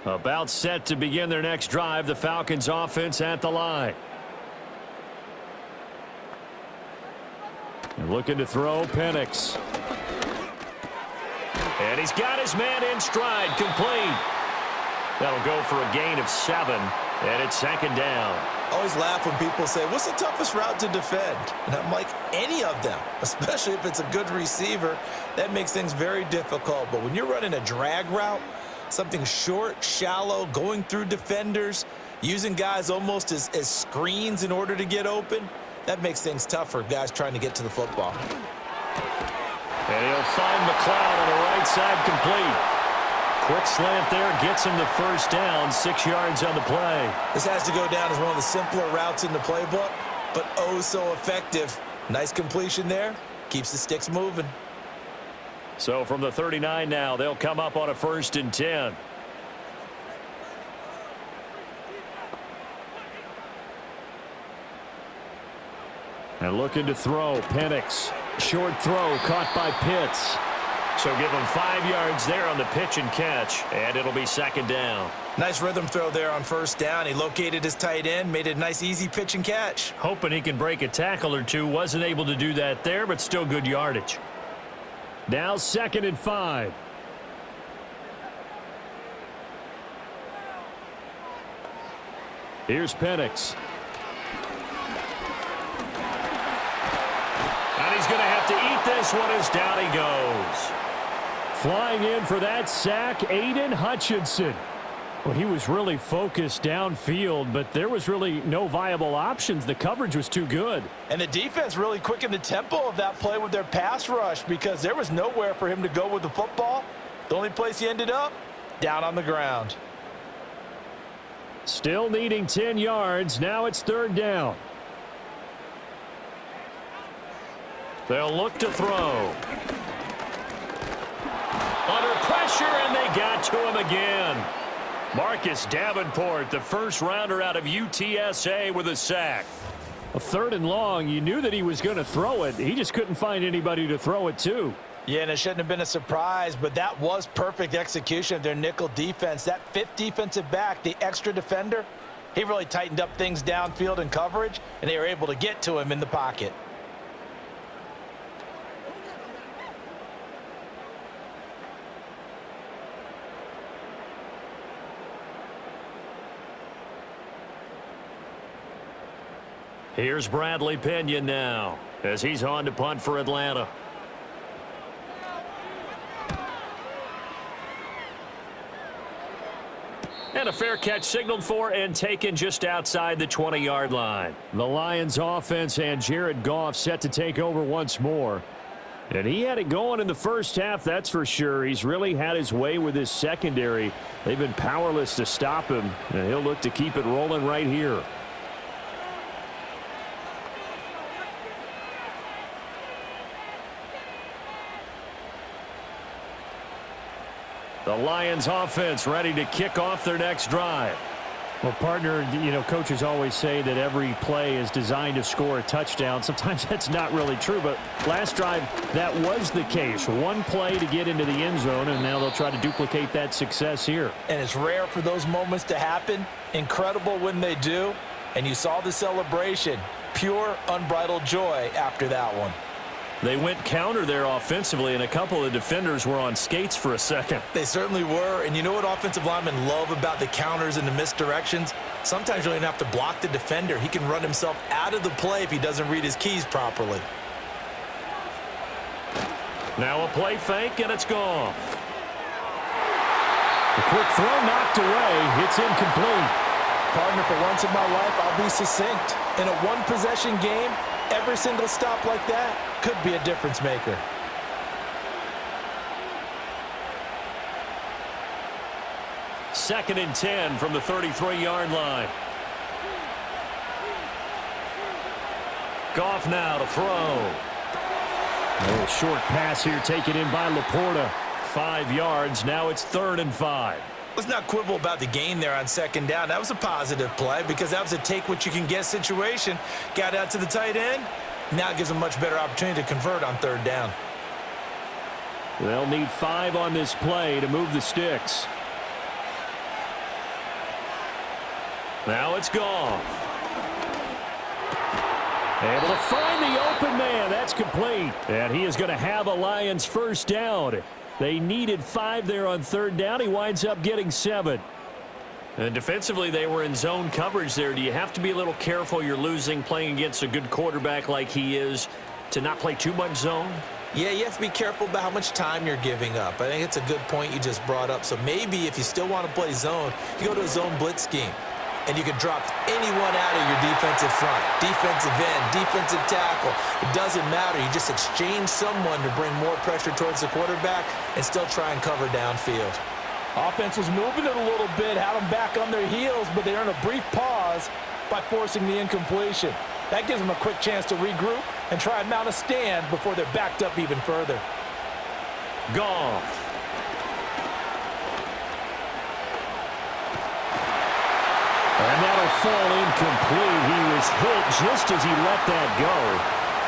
About set to begin their next drive, the Falcons offense at the line. And looking to throw, Penix. And he's got his man in stride, complete. That'll go for a gain of 7, and it's second down. Always laugh when people say, what's the toughest route to defend? And I'm like, any of them, especially if it's a good receiver. That makes things very difficult. But when you're running a drag route, something short, shallow, going through defenders, using guys almost as screens in order to get open, that makes things tough for guys trying to get to the football. And he'll find McLeod on the right side, complete. Quick slant there, gets him the first down, 6 yards on the play. This has to go down as one of the simpler routes in the playbook, but oh so effective. Nice completion there, keeps the sticks moving. So from the 39 now, they'll come up on a 1st and 10. And looking to throw, Penix. Short throw caught by Pitts. So give him 5 yards there on the pitch and catch, and it'll be second down. Nice rhythm throw there on 1st down. He located his tight end, made it a nice easy pitch and catch. Hoping he can break a tackle or two. Wasn't able to do that there, but still good yardage. Now 2nd and 5. Here's Penix. And he's going to have to eat this one as down he goes. Flying in for that sack, Aiden Hutchinson. Well, he was really focused downfield, but there was really no viable options. The coverage was too good. And the defense really quickened the tempo of that play with their pass rush because there was nowhere for him to go with the football. The only place he ended up, down on the ground. Still needing 10 yards. Now it's 3rd down. They'll look to throw. Under pressure, and they got to him again. Marcus Davenport, the first rounder out of UTSA, with a sack. A 3rd and long. You knew that he was going to throw it. He just couldn't find anybody to throw it to. Yeah, and it shouldn't have been a surprise, but that was perfect execution of their nickel defense. That 5th defensive back, the extra defender, he really tightened up things downfield in coverage, and they were able to get to him in the pocket. Here's Bradley Pinion now as he's on to punt for Atlanta. And a fair catch signaled for and taken just outside the 20-yard line. The Lions offense and Jared Goff set to take over once more. And he had it going in the first half, that's for sure. He's really had his way with his secondary. They've been powerless to stop him, and he'll look to keep it rolling right here. The Lions offense ready to kick off their next drive. Well, partner, coaches always say that every play is designed to score a touchdown. Sometimes that's not really true, but last drive, that was the case. One play to get into the end zone, and now they'll try to duplicate that success here. And it's rare for those moments to happen. Incredible when they do. And you saw the celebration. Pure, unbridled joy after that one. They went counter there offensively, and a couple of defenders were on skates for a second. They certainly were, and you know what offensive linemen love about the counters and the misdirections? Sometimes you don't even have to block the defender. He can run himself out of the play if he doesn't read his keys properly. Now a play fake, and it's gone. A quick throw knocked away. It's incomplete. Partner, for once in my life, I'll be succinct. In a one-possession game, every single stop like that could be a difference maker. Second and 10 from the 33-yard line. Goff now to throw. A little short pass here taken in by Laporta. 5 yards. Now it's 3rd and 5. Let's not quibble about the gain there on 2nd down. That was a positive play because that was a take-what-you-can-get situation. Got out to the tight end. Now it gives them a much better opportunity to convert on 3rd down. They'll need 5 on this play to move the sticks. Now it's Goff. Able to find the open man. That's complete. And he is going to have a Lions first down. They needed 5 there on third down. He winds up getting 7. And defensively, they were in zone coverage there. Do you have to be a little careful? You're losing playing against a good quarterback like he is to not play too much zone? Yeah, you have to be careful about how much time you're giving up. I think it's a good point you just brought up. So maybe if you still want to play zone, you go to a zone blitz scheme. And you can drop anyone out of your defensive front, defensive end, defensive tackle. It doesn't matter. You just exchange someone to bring more pressure towards the quarterback and still try and cover downfield. Offense was moving it a little bit, had them back on their heels, but they earned a brief pause by forcing the incompletion. That gives them a quick chance to regroup and try and mount a stand before they're backed up even further. Goff. And that'll fall incomplete. He was hit just as he let that go.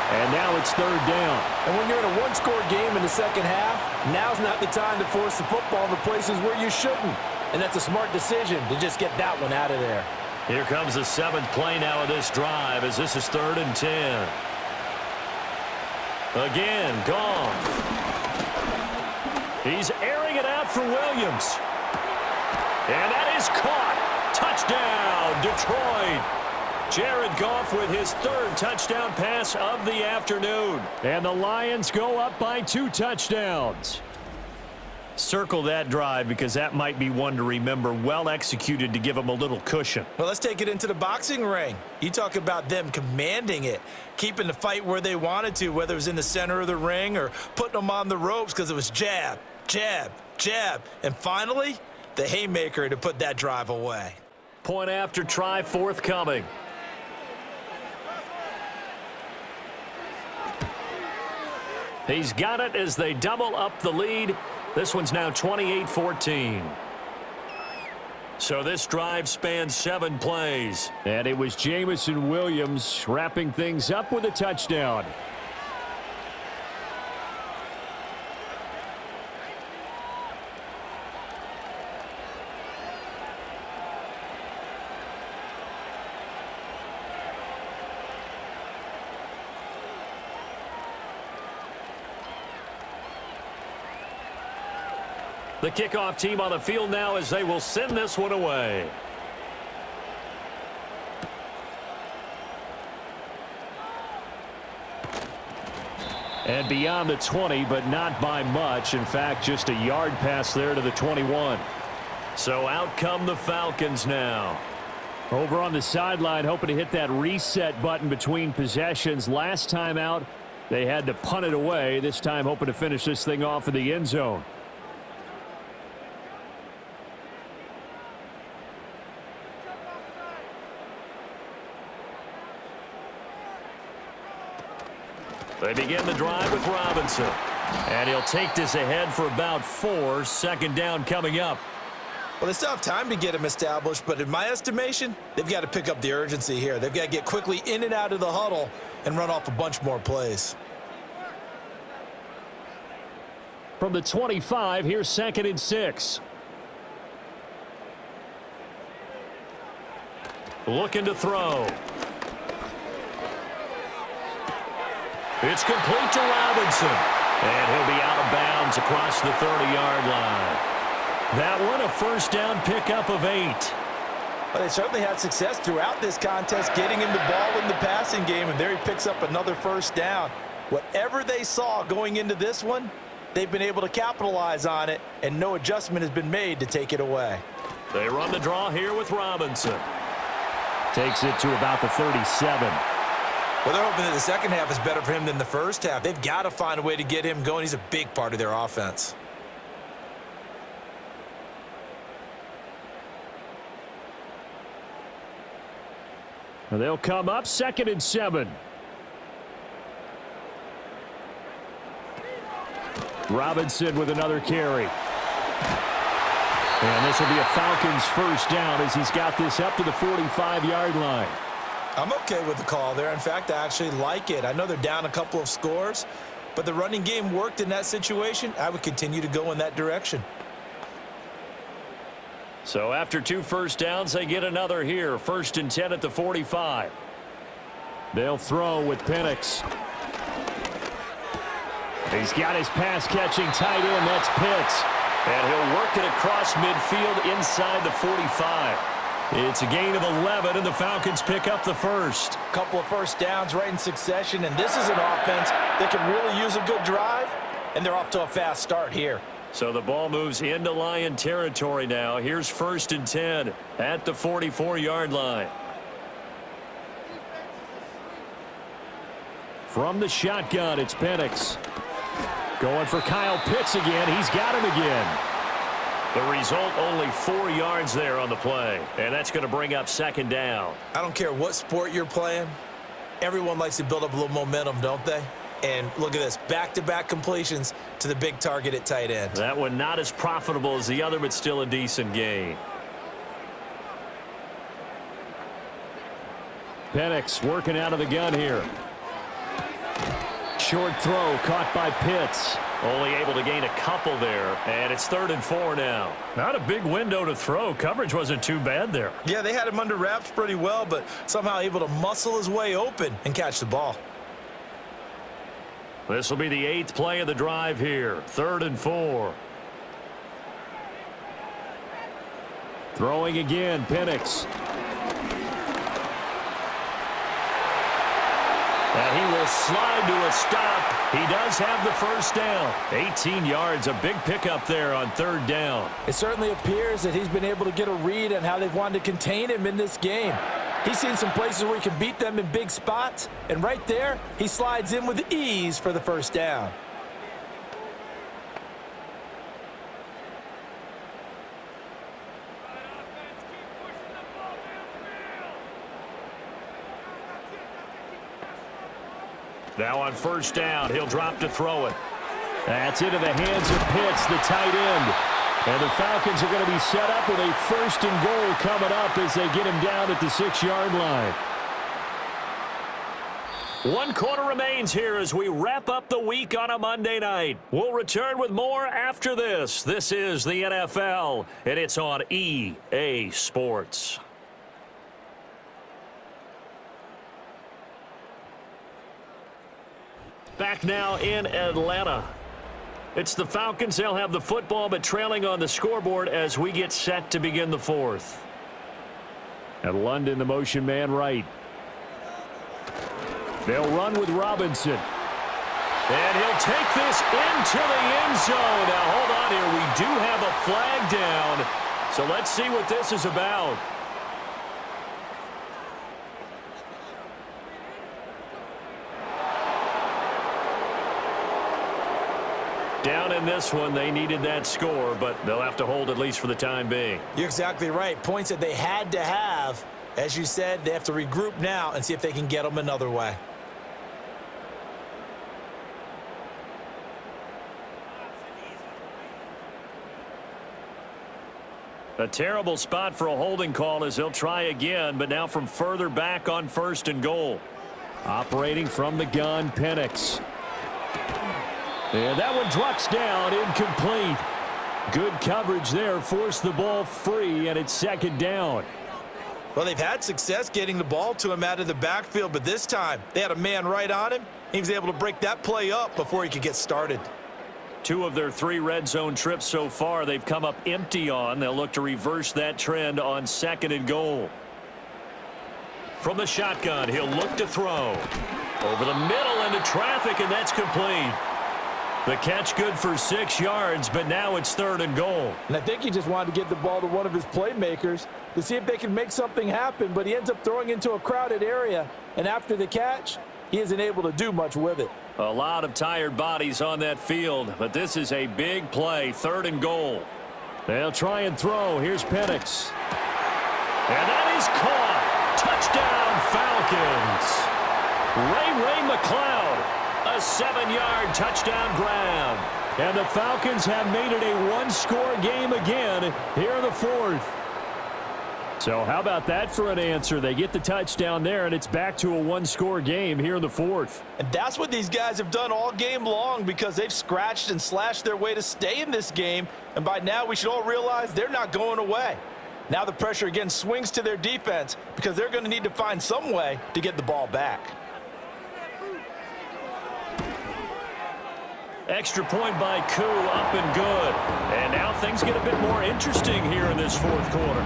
And now it's third down. And when you're in a one-score game in the second half, now's not the time to force the football into places where you shouldn't. And that's a smart decision to just get that one out of there. Here comes the 7th play now of this drive as this is 3rd and 10. Again, Goff. He's airing it out for Williams. And that is caught. Touchdown, Detroit. Jared Goff with his 3rd touchdown pass of the afternoon. And the Lions go up by 2 touchdowns. Circle that drive because that might be one to remember. Well executed to give them a little cushion. Well, let's take it into the boxing ring. You talk about them commanding it, keeping the fight where they wanted to, whether it was in the center of the ring or putting them on the ropes because it was jab, jab, jab. And finally, the haymaker to put that drive away. Point after try forthcoming. He's got it as they double up the lead. This one's now 28-14. So this drive spans 7 plays. And it was Jamison Williams wrapping things up with a touchdown. The kickoff team on the field now as they will send this one away. And beyond the 20, but not by much. In fact, just a yard pass there to the 21. So out come the Falcons now. Over on the sideline, hoping to hit that reset button between possessions. Last time out, they had to punt it away. This time, hoping to finish this thing off in the end zone. They begin the drive with Robinson. And he'll take this ahead for about 4. 2nd down coming up. Well, they still have time to get him established, but in my estimation, they've got to pick up the urgency here. They've got to get quickly in and out of the huddle and run off a bunch more plays. From the 25, here's 2nd and 6. Looking to throw. It's complete to Robinson. And he'll be out of bounds across the 30-yard line. That one a first down pickup of 8. Well, they certainly had success throughout this contest getting him the ball in the passing game, and there he picks up another first down. Whatever they saw going into this one, they've been able to capitalize on it, and no adjustment has been made to take it away. They run the draw here with Robinson. Takes it to about the 37. Well, they're hoping that the second half is better for him than the first half. They've got to find a way to get him going. He's a big part of their offense. And they'll come up 2nd and 7. Robinson with another carry. And this will be a Falcons first down as he's got this up to the 45-yard line. I'm okay with the call there. In fact, I actually like it. I know they're down a couple of scores, but the running game worked in that situation. I would continue to go in that direction. So after 2 first downs, they get another here. 1st and 10 at the 45. They'll throw with Penix. He's got his pass-catching tight end. That's Pitts. And he'll work it across midfield inside the 45. It's a gain of 11, and the Falcons pick up the first. Couple of first downs right in succession, and this is an offense that can really use a good drive, and they're off to a fast start here. So the ball moves into Lion territory now. Here's 1st and 10 at the 44-yard line. From the shotgun, it's Penix. Going for Kyle Pitts again. He's got him again. The result, only 4 yards there on the play. And that's going to bring up 2nd down. I don't care what sport you're playing. Everyone likes to build up a little momentum, don't they? And look at this, back-to-back completions to the big target at tight end. That one not as profitable as the other, but still a decent gain. Penix working out of the gun here. Short throw caught by Pitts. Only able to gain a couple there, and it's 3rd and 4 now. Not a big window to throw. Coverage wasn't too bad there. Yeah, they had him under wraps pretty well, but somehow able to muscle his way open and catch the ball. This will be the 8th play of the drive here. 3rd and 4. Throwing again, Penix. And he will slide to a stop. He does have the first down. 18 yards, a big pickup there on 3rd down. It certainly appears that he's been able to get a read on how they've wanted to contain him in this game. He's seen some places where he can beat them in big spots, and right there, he slides in with ease for the first down. Now on 1st down, he'll drop to throw it. That's into the hands of Pitts, the tight end. And the Falcons are going to be set up with a 1st and goal coming up as they get him down at the 6-yard line. 1 quarter remains here as we wrap up the week on a Monday night. We'll return with more after this. This is the NFL, and it's on EA Sports. Back now in Atlanta. It's the Falcons. They'll have the football, but trailing on the scoreboard as we get set to begin the 4th. At London, the motion man right. They'll run with Robinson. And he'll take this into the end zone. Now, hold on here. We do have a flag down. So let's see what this is about. Down in this one, they needed that score, but they'll have to hold at least for the time being. You're exactly right. Points that they had to have. As you said, they have to regroup now and see if they can get them another way. A terrible spot for a holding call as they'll try again, but now from further back on 1st and goal. Operating from the gun, Penix. And that one drops down, incomplete. Good coverage there, forced the ball free, and it's 2nd down. Well, they've had success getting the ball to him out of the backfield, but this time they had a man right on him. He was able to break that play up before he could get started. 2 of their 3 red zone trips so far they've come up empty on. They'll look to reverse that trend on 2nd and goal. From the shotgun, he'll look to throw. Over the middle into traffic, and that's complete. The catch good for 6 yards, but now it's 3rd and goal. And I think he just wanted to get the ball to one of his playmakers to see if they can make something happen, but he ends up throwing into a crowded area, and after the catch, he isn't able to do much with it. A lot of tired bodies on that field, but this is a big play, 3rd and goal. They'll try and throw. Here's Penix. And that is caught. Touchdown, Falcons. Ray McLeod. A 7-yard touchdown grab. And the Falcons have made it a 1-score game again here in the 4th. So how about that for an answer? They get the touchdown there, and it's back to a 1-score game here in the 4th. And that's what these guys have done all game long because they've scratched and slashed their way to stay in this game. And by now we should all realize they're not going away. Now the pressure again swings to their defense because they're going to need to find some way to get the ball back. Extra point by Koo, up and good. And now things get a bit more interesting here in this fourth quarter.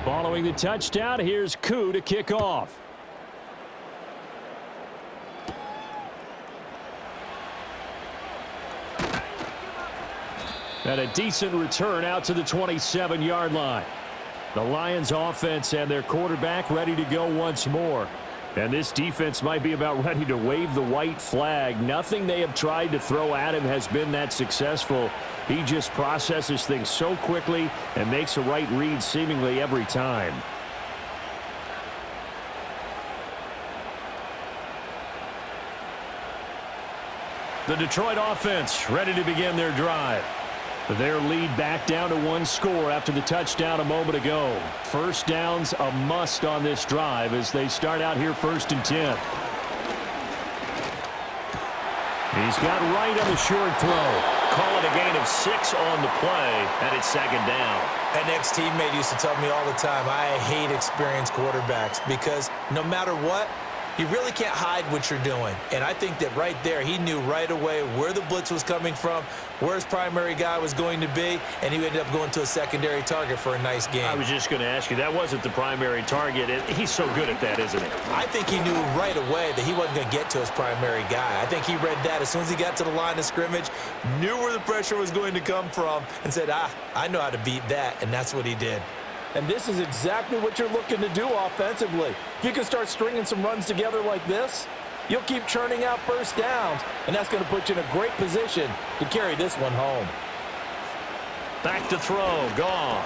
Following the touchdown, here's Koo to kick off. And a decent return out to the 27-yard line. The Lions offense and their quarterback ready to go once more. And this defense might be about ready to wave the white flag. Nothing they have tried to throw at him has been that successful. He just processes things so quickly and makes a right read seemingly every time. The Detroit offense ready to begin their drive. Their lead back down to one score after the touchdown a moment ago. First down's a must on this drive as they start out here 1st and 10. He's got right on the short throw. Call it a gain of 6 on the play, and it's 2nd down. An ex-teammate used to tell me all the time, I hate experienced quarterbacks because no matter what, you really can't hide what you're doing. And I think that right there, he knew right away where the blitz was coming from, where his primary guy was going to be, and he ended up going to a secondary target for a nice game. I was just going to ask you, that wasn't the primary target. He's so good at that, isn't he? I think he knew right away that he wasn't going to get to his primary guy. I think he read that as soon as he got to the line of scrimmage, knew where the pressure was going to come from, and said, I know how to beat that, and that's what he did. And this is exactly what you're looking to do offensively. If you can start stringing some runs together like this, you'll keep churning out first downs, and that's going to put you in a great position to carry this one home. Back to throw, Goff.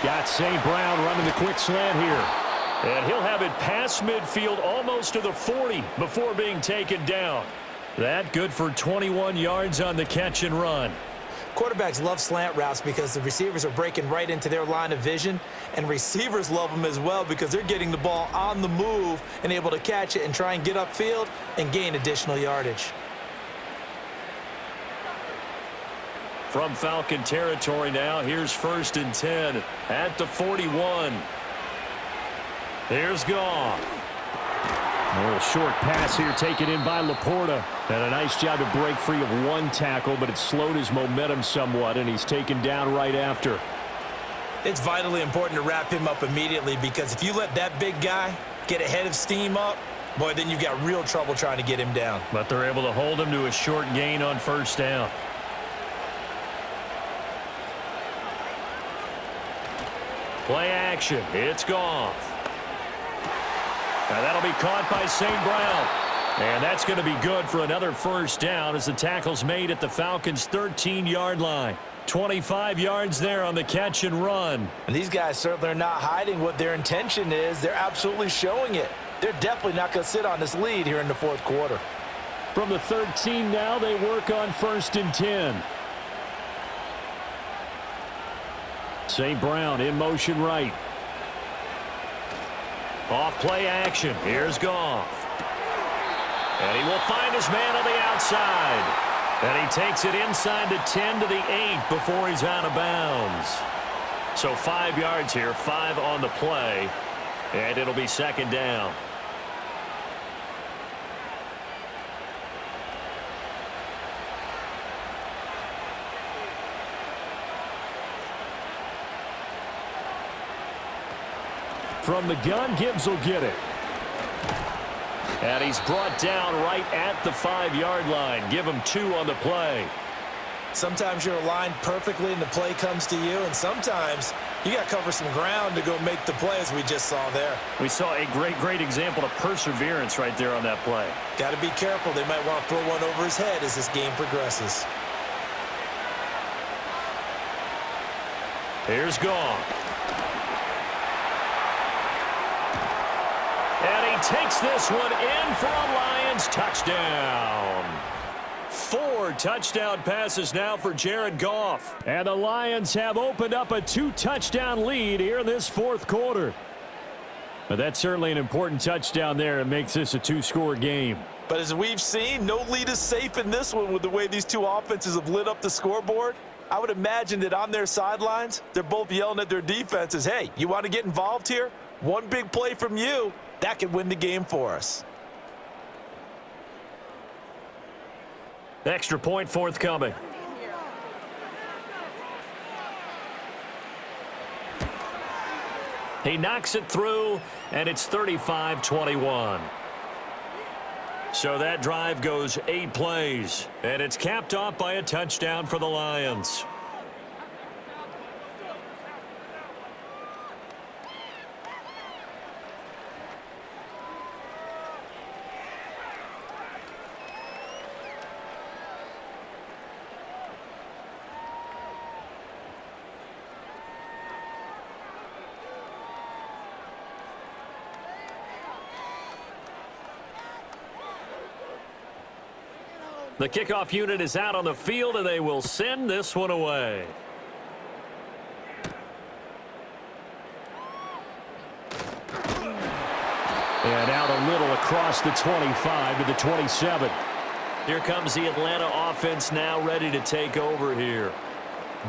Got St. Brown running the quick slant here. And he'll have it past midfield almost to the 40 before being taken down. That good for 21 yards on the catch and run. Quarterbacks love slant routes because the receivers are breaking right into their line of vision, and receivers love them as well because they're getting the ball on the move and able to catch it and try and get upfield and gain additional yardage. From Falcon territory now, here's 1st and 10 at the 41. Here's Goff. A little short pass here taken in by Laporta. And a nice job to break free of one tackle, but it slowed his momentum somewhat, and he's taken down right after. It's vitally important to wrap him up immediately because if you let that big guy get ahead of steam up, boy, then you've got real trouble trying to get him down. But they're able to hold him to a short gain on 1st down. Play action. It's Goff. Now that'll be caught by St. Brown. And that's going to be good for another 1st down as the tackle's made at the Falcons' 13-yard line. 25 yards there on the catch and run. And these guys certainly are not hiding what their intention is. They're absolutely showing it. They're definitely not going to sit on this lead here in the 4th quarter. From the 13 now, they work on 1st and 10. St. Brown in motion right. Off play action. Here's Goff. And he will find his man on the outside. And he takes it inside the 10 to the 8 before he's out of bounds. So 5 yards here, 5 on the play. And it'll be 2nd down. From the gun, Gibbs will get it. And he's brought down right at the 5-yard line. Give him 2 on the play. Sometimes you're aligned perfectly and the play comes to you, and sometimes you got to cover some ground to go make the play, as we just saw there. We saw a great example of perseverance right there on that play. Got to be careful. They might want to throw one over his head as this game progresses. Here's Goff. takes this one in for a Lions touchdown. 4 touchdown passes now for Jared Goff. And the Lions have opened up a 2-touchdown lead here in this fourth quarter. But that's certainly an important touchdown there. It makes this a 2-score game. But as we've seen, no lead is safe in this one with the way these two offenses have lit up the scoreboard. I would imagine that on their sidelines, they're both yelling at their defenses, hey, you want to get involved here? One big play from you, that could win the game for us. Extra point forthcoming. He knocks it through, and it's 35-21. So that drive goes 8 plays, and it's capped off by a touchdown for the Lions. The kickoff unit is out on the field, and they will send this one away. And out a little across the 25 to the 27. Here comes the Atlanta offense now ready to take over here.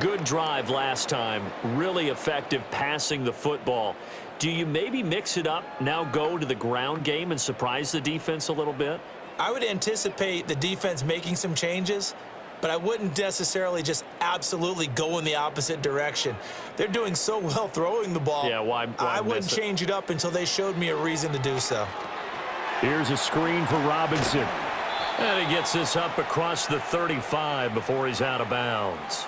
Good drive last time. Really effective passing the football. Do you maybe mix it up, now go to the ground game and surprise the defense a little bit? I would anticipate the defense making some changes, but I wouldn't necessarily just absolutely go in the opposite direction. They're doing so well throwing the ball. Yeah, why I wouldn't change it up until they showed me a reason to do so. Here's a screen for Robinson. And he gets this up across the 35 before he's out of bounds.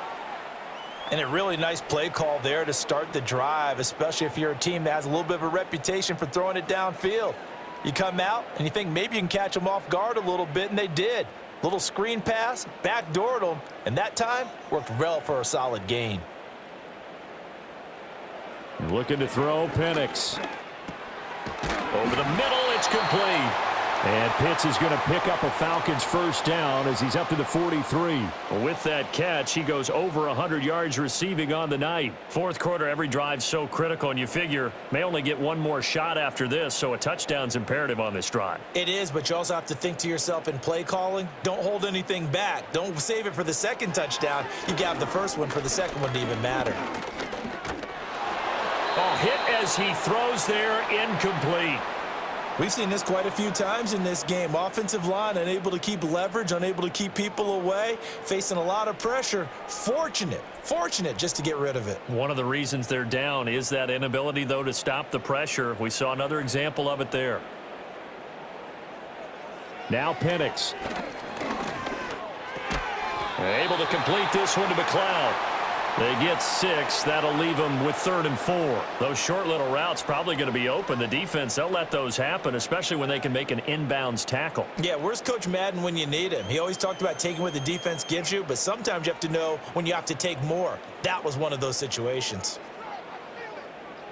And a really nice play call there to start the drive, especially if you're a team that has a little bit of a reputation for throwing it downfield. You come out and you think maybe you can catch them off guard a little bit, and they did. Little screen pass, backdoored them, and that time worked well for a solid gain. Looking to throw, Penix. Over the middle, it's complete. And Pitts is going to pick up a Falcons first down as he's up to the 43. With that catch, he goes over 100 yards receiving on the night. Fourth quarter, every drive's so critical, and you figure may only get one more shot after this, so a touchdown's imperative on this drive. It is, but you also have to think to yourself in play calling, don't hold anything back. Don't save it for the second touchdown. You got the first one for the second one to even matter. Oh, hit as he throws there, incomplete. We've seen this quite a few times in this game. Offensive line unable to keep leverage, unable to keep people away, facing a lot of pressure. Fortunate just to get rid of it. One of the reasons they're down is that inability, though, to stop the pressure. We saw another example of it there. Now Penix. Able to complete this one to McLeod. They get 6. That'll leave them with 3rd and 4. Those short little routes probably going to be open. The defense, they'll let those happen, especially when they can make an inbounds tackle. Yeah, where's Coach Madden when you need him? He always talked about taking what the defense gives you, but sometimes you have to know when you have to take more. That was one of those situations.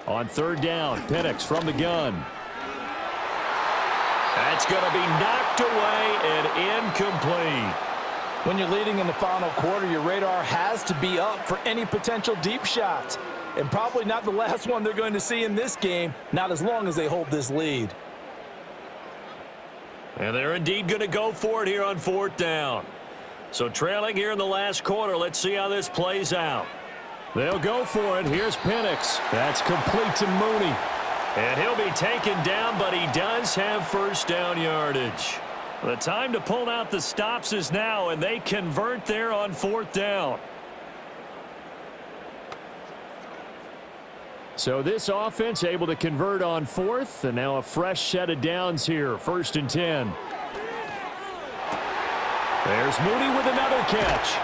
On 3rd down, Penix from the gun. That's going to be knocked away and incomplete. When you're leading in the final quarter, your radar has to be up for any potential deep shots. And probably not the last one they're going to see in this game, not as long as they hold this lead. And they're indeed going to go for it here on 4th down. So trailing here in the last quarter, let's see how this plays out. They'll go for it. Here's Penix. That's complete to Mooney. And he'll be taken down, but he does have first down yardage. The time to pull out the stops is now, and they convert there on 4th down. So this offense able to convert on 4th, and now a fresh set of downs here, 1st and 10. There's Mooney with another catch.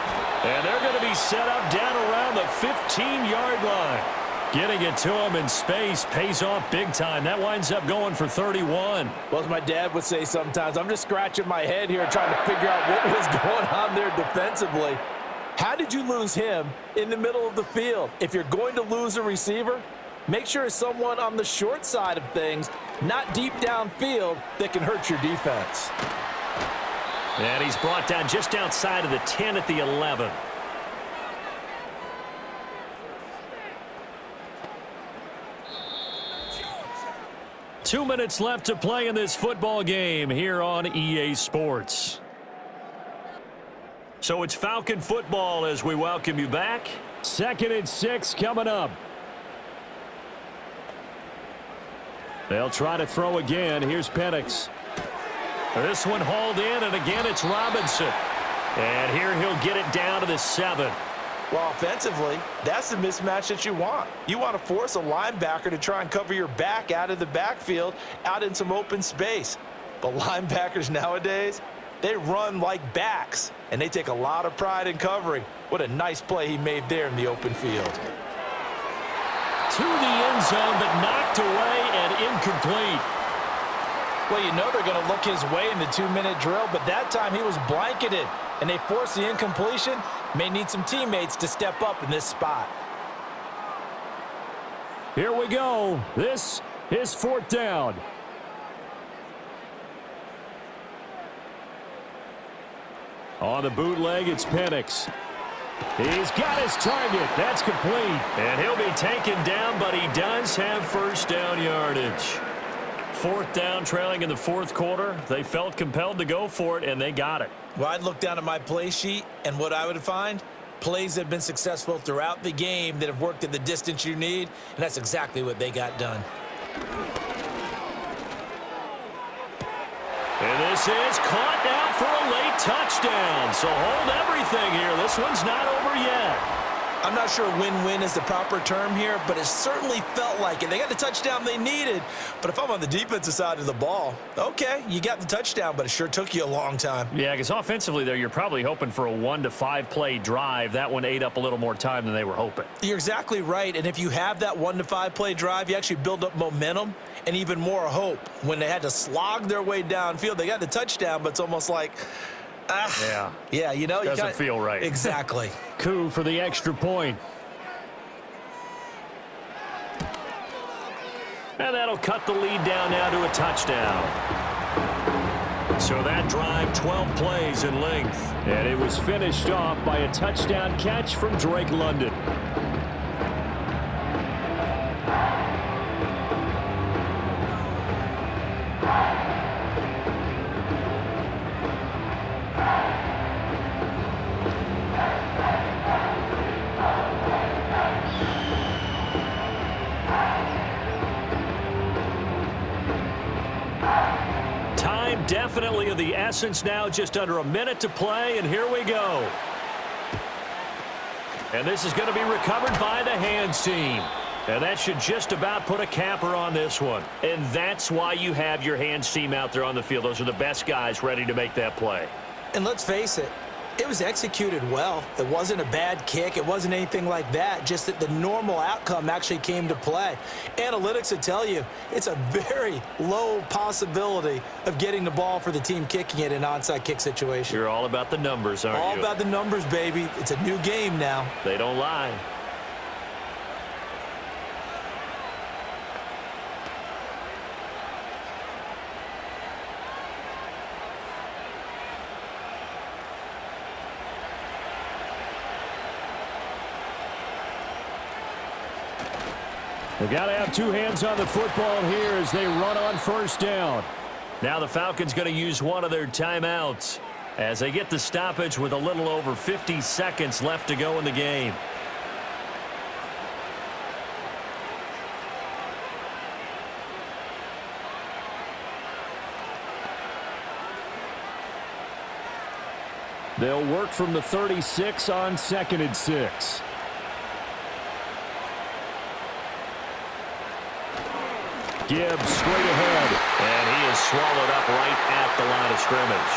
And they're going to be set up down around the 15-yard line. Getting it to him in space pays off big time. That winds up going for 31. Well, as my dad would say sometimes, I'm just scratching my head here trying to figure out what was going on there defensively. How did you lose him in the middle of the field? If you're going to lose a receiver, make sure it's someone on the short side of things not deep downfield, that can hurt your defense. And he's brought down just outside of the 10 at the 11. Two minutes left to play in this football game here on EA Sports. So it's Falcon football as we welcome you back. 2nd and 6 coming up. They'll try to throw again. Here's Penix. This one hauled in, and again it's Robinson. And here he'll get it down to the 7. Well, offensively, that's the mismatch that you want. You want to force a linebacker to try and cover your back out of the backfield, out in some open space. But linebackers nowadays, they run like backs, and they take a lot of pride in covering. What a nice play he made there in the open field. To the end zone, but knocked away and incomplete. Well, you know they're going to look his way in the 2-minute drill, but that time he was blanketed, and they forced the incompletion. May need some teammates to step up in this spot. Here we go. This is 4th down. On the bootleg, it's Penix. He's got his target. That's complete. And he'll be taken down, but he does have first down yardage. 4th down, trailing in the 4th quarter. They felt compelled to go for it, and they got it. Well, I'd look down at my play sheet, and what I would find, plays that have been successful throughout the game that have worked at the distance you need, and that's exactly what they got done. And this is caught now for a late touchdown. So hold everything here. This one's not over yet. I'm not sure win-win is the proper term here, but it certainly felt like it. They got the touchdown they needed, but if I'm on the defensive side of the ball, okay, you got the touchdown, but it sure took you a long time. Yeah, because offensively there, you're probably hoping for a 1 to 5 play drive. That one ate up a little more time than they were hoping. You're exactly right, and if you have that 1 to 5 play drive, you actually build up momentum and even more hope. When they had to slog their way downfield, they got the touchdown, but it's almost like, yeah, you know, doesn't feel right. Exactly. Coup for the extra point. And that'll cut the lead down now to a touchdown. So that drive, 12 plays in length. And it was finished off by a touchdown catch from Drake London. Time definitely of the essence now, just under a minute to play, and here we go. And this is going to be recovered by the hands team. And that should just about put a capper on this one. And that's why you have your hands team out there on the field. Those are the best guys ready to make that play. And let's face it, it was executed well. It wasn't a bad kick. It wasn't anything like that, just that the normal outcome actually came to play. Analytics would tell you it's a very low possibility of getting the ball for the team kicking it in an onside kick situation. You're all about the numbers, aren't you? All about the numbers, baby. It's a new game now. They don't lie. They got to have two hands on the football here as they run on first down. Now the Falcons going to use one of their timeouts as they get the stoppage with a little over 50 seconds left to go in the game. They'll work from the 36 on 2nd and 6. Gibbs straight ahead. And he is swallowed up right at the line of scrimmage.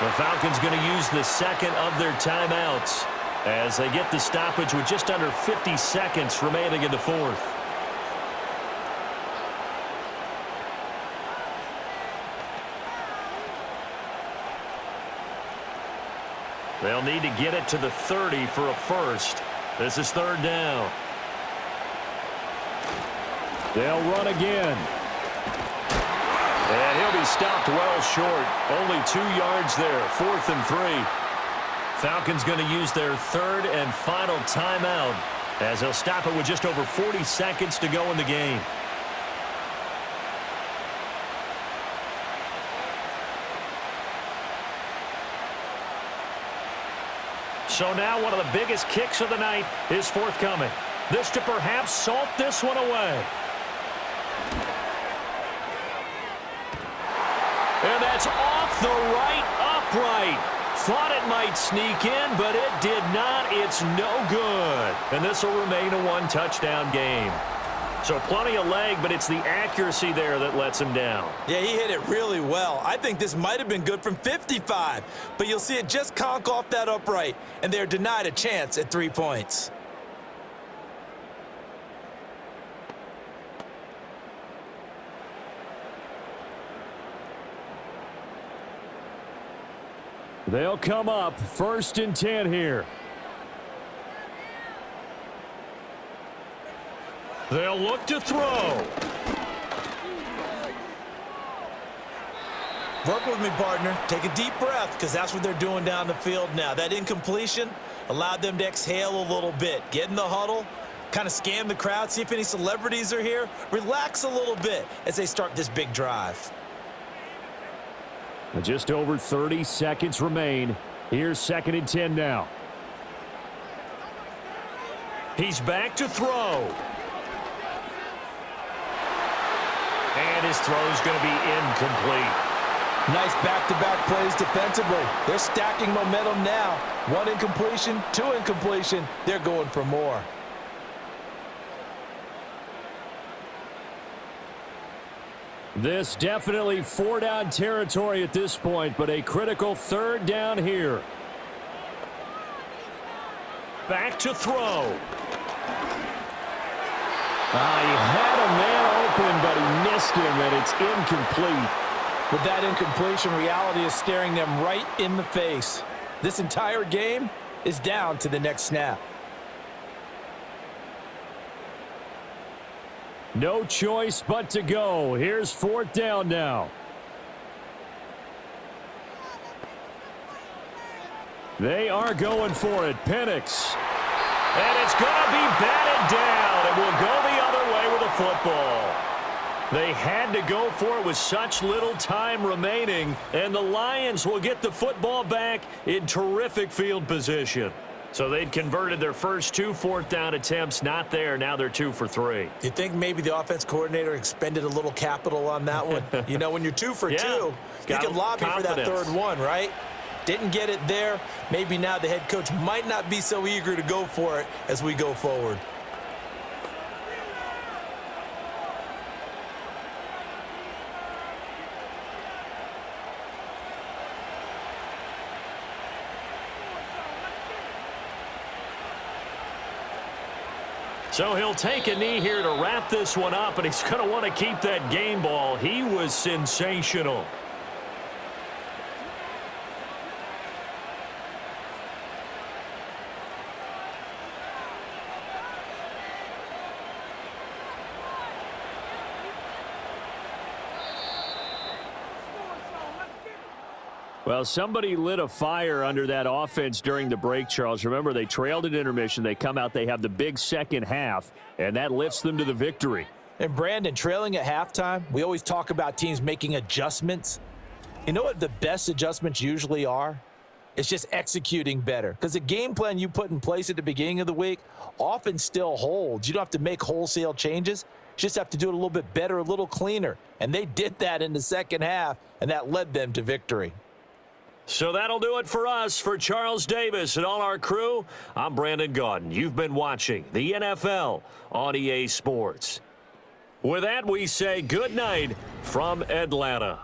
The Falcons going to use the second of their timeouts as they get the stoppage with just under 50 seconds remaining in the fourth. They'll need to get it to the 30 for a first. This is 3rd down. They'll run again. And he'll be stopped well short. Only 2 yards there, 4th and 3. Falcons going to use their 3rd and final timeout as they'll stop it with just over 40 seconds to go in the game. So now one of the biggest kicks of the night is forthcoming. This to perhaps salt this one away. And that's off the right upright. Thought it might sneak in, but it did not. It's no good. And this will remain a 1-touchdown game. So plenty of leg, but it's the accuracy there that lets him down. Yeah, he hit it really well. I think this might have been good from 55, but you'll see it just conk off that upright, and they're denied a chance at 3 points. They'll come up 1st and 10 here. They'll look to throw. Work with me, partner. Take a deep breath, because that's what they're doing down the field now. That incompletion allowed them to exhale a little bit. Get in the huddle, kind of scan the crowd, see if any celebrities are here. Relax a little bit as they start this big drive. Just over 30 seconds remain. Here's 2nd and 10 now. He's back to throw. And his throw's going to be incomplete. Nice back-to-back plays defensively. They're stacking momentum now. 1 incompletion, 2 incompletion. They're going for more. This definitely 4-down territory at this point, but a critical 3rd down here. Back to throw. He had a man open, but he missed him, and it's incomplete. With that incompletion, reality is staring them right in the face. This entire game is down to the next snap. No choice but to go. Here's 4th down now. They are going for it. Penix. And it's going to be batted down. It will go the other way with the football. They had to go for it with such little time remaining, and the Lions will get the football back in terrific field position. So they'd converted their first 2 4th-down attempts. Not there. Now they're 2 for 3. You think maybe the offense coordinator expended a little capital on that one? You know, when you're 2 for 2, you can lobby for that 3rd one, right? Didn't get it there. Maybe now the head coach might not be so eager to go for it as we go forward. So he'll take a knee here to wrap this one up, and he's going to want to keep that game ball. He was sensational. Well, somebody lit a fire under that offense during the break, Charles. Remember, they trailed at intermission. They come out, they have the big second half, and that lifts them to the victory. And, Brandon, trailing at halftime, we always talk about teams making adjustments. You know what the best adjustments usually are? It's just executing better. Because the game plan you put in place at the beginning of the week often still holds. You don't have to make wholesale changes. You just have to do it a little bit better, a little cleaner. And they did that in the second half, and that led them to victory. So that'll do it for us. For Charles Davis and all our crew, I'm Brandon Gaudin. You've been watching the NFL on EA Sports. With that, we say good night from Atlanta.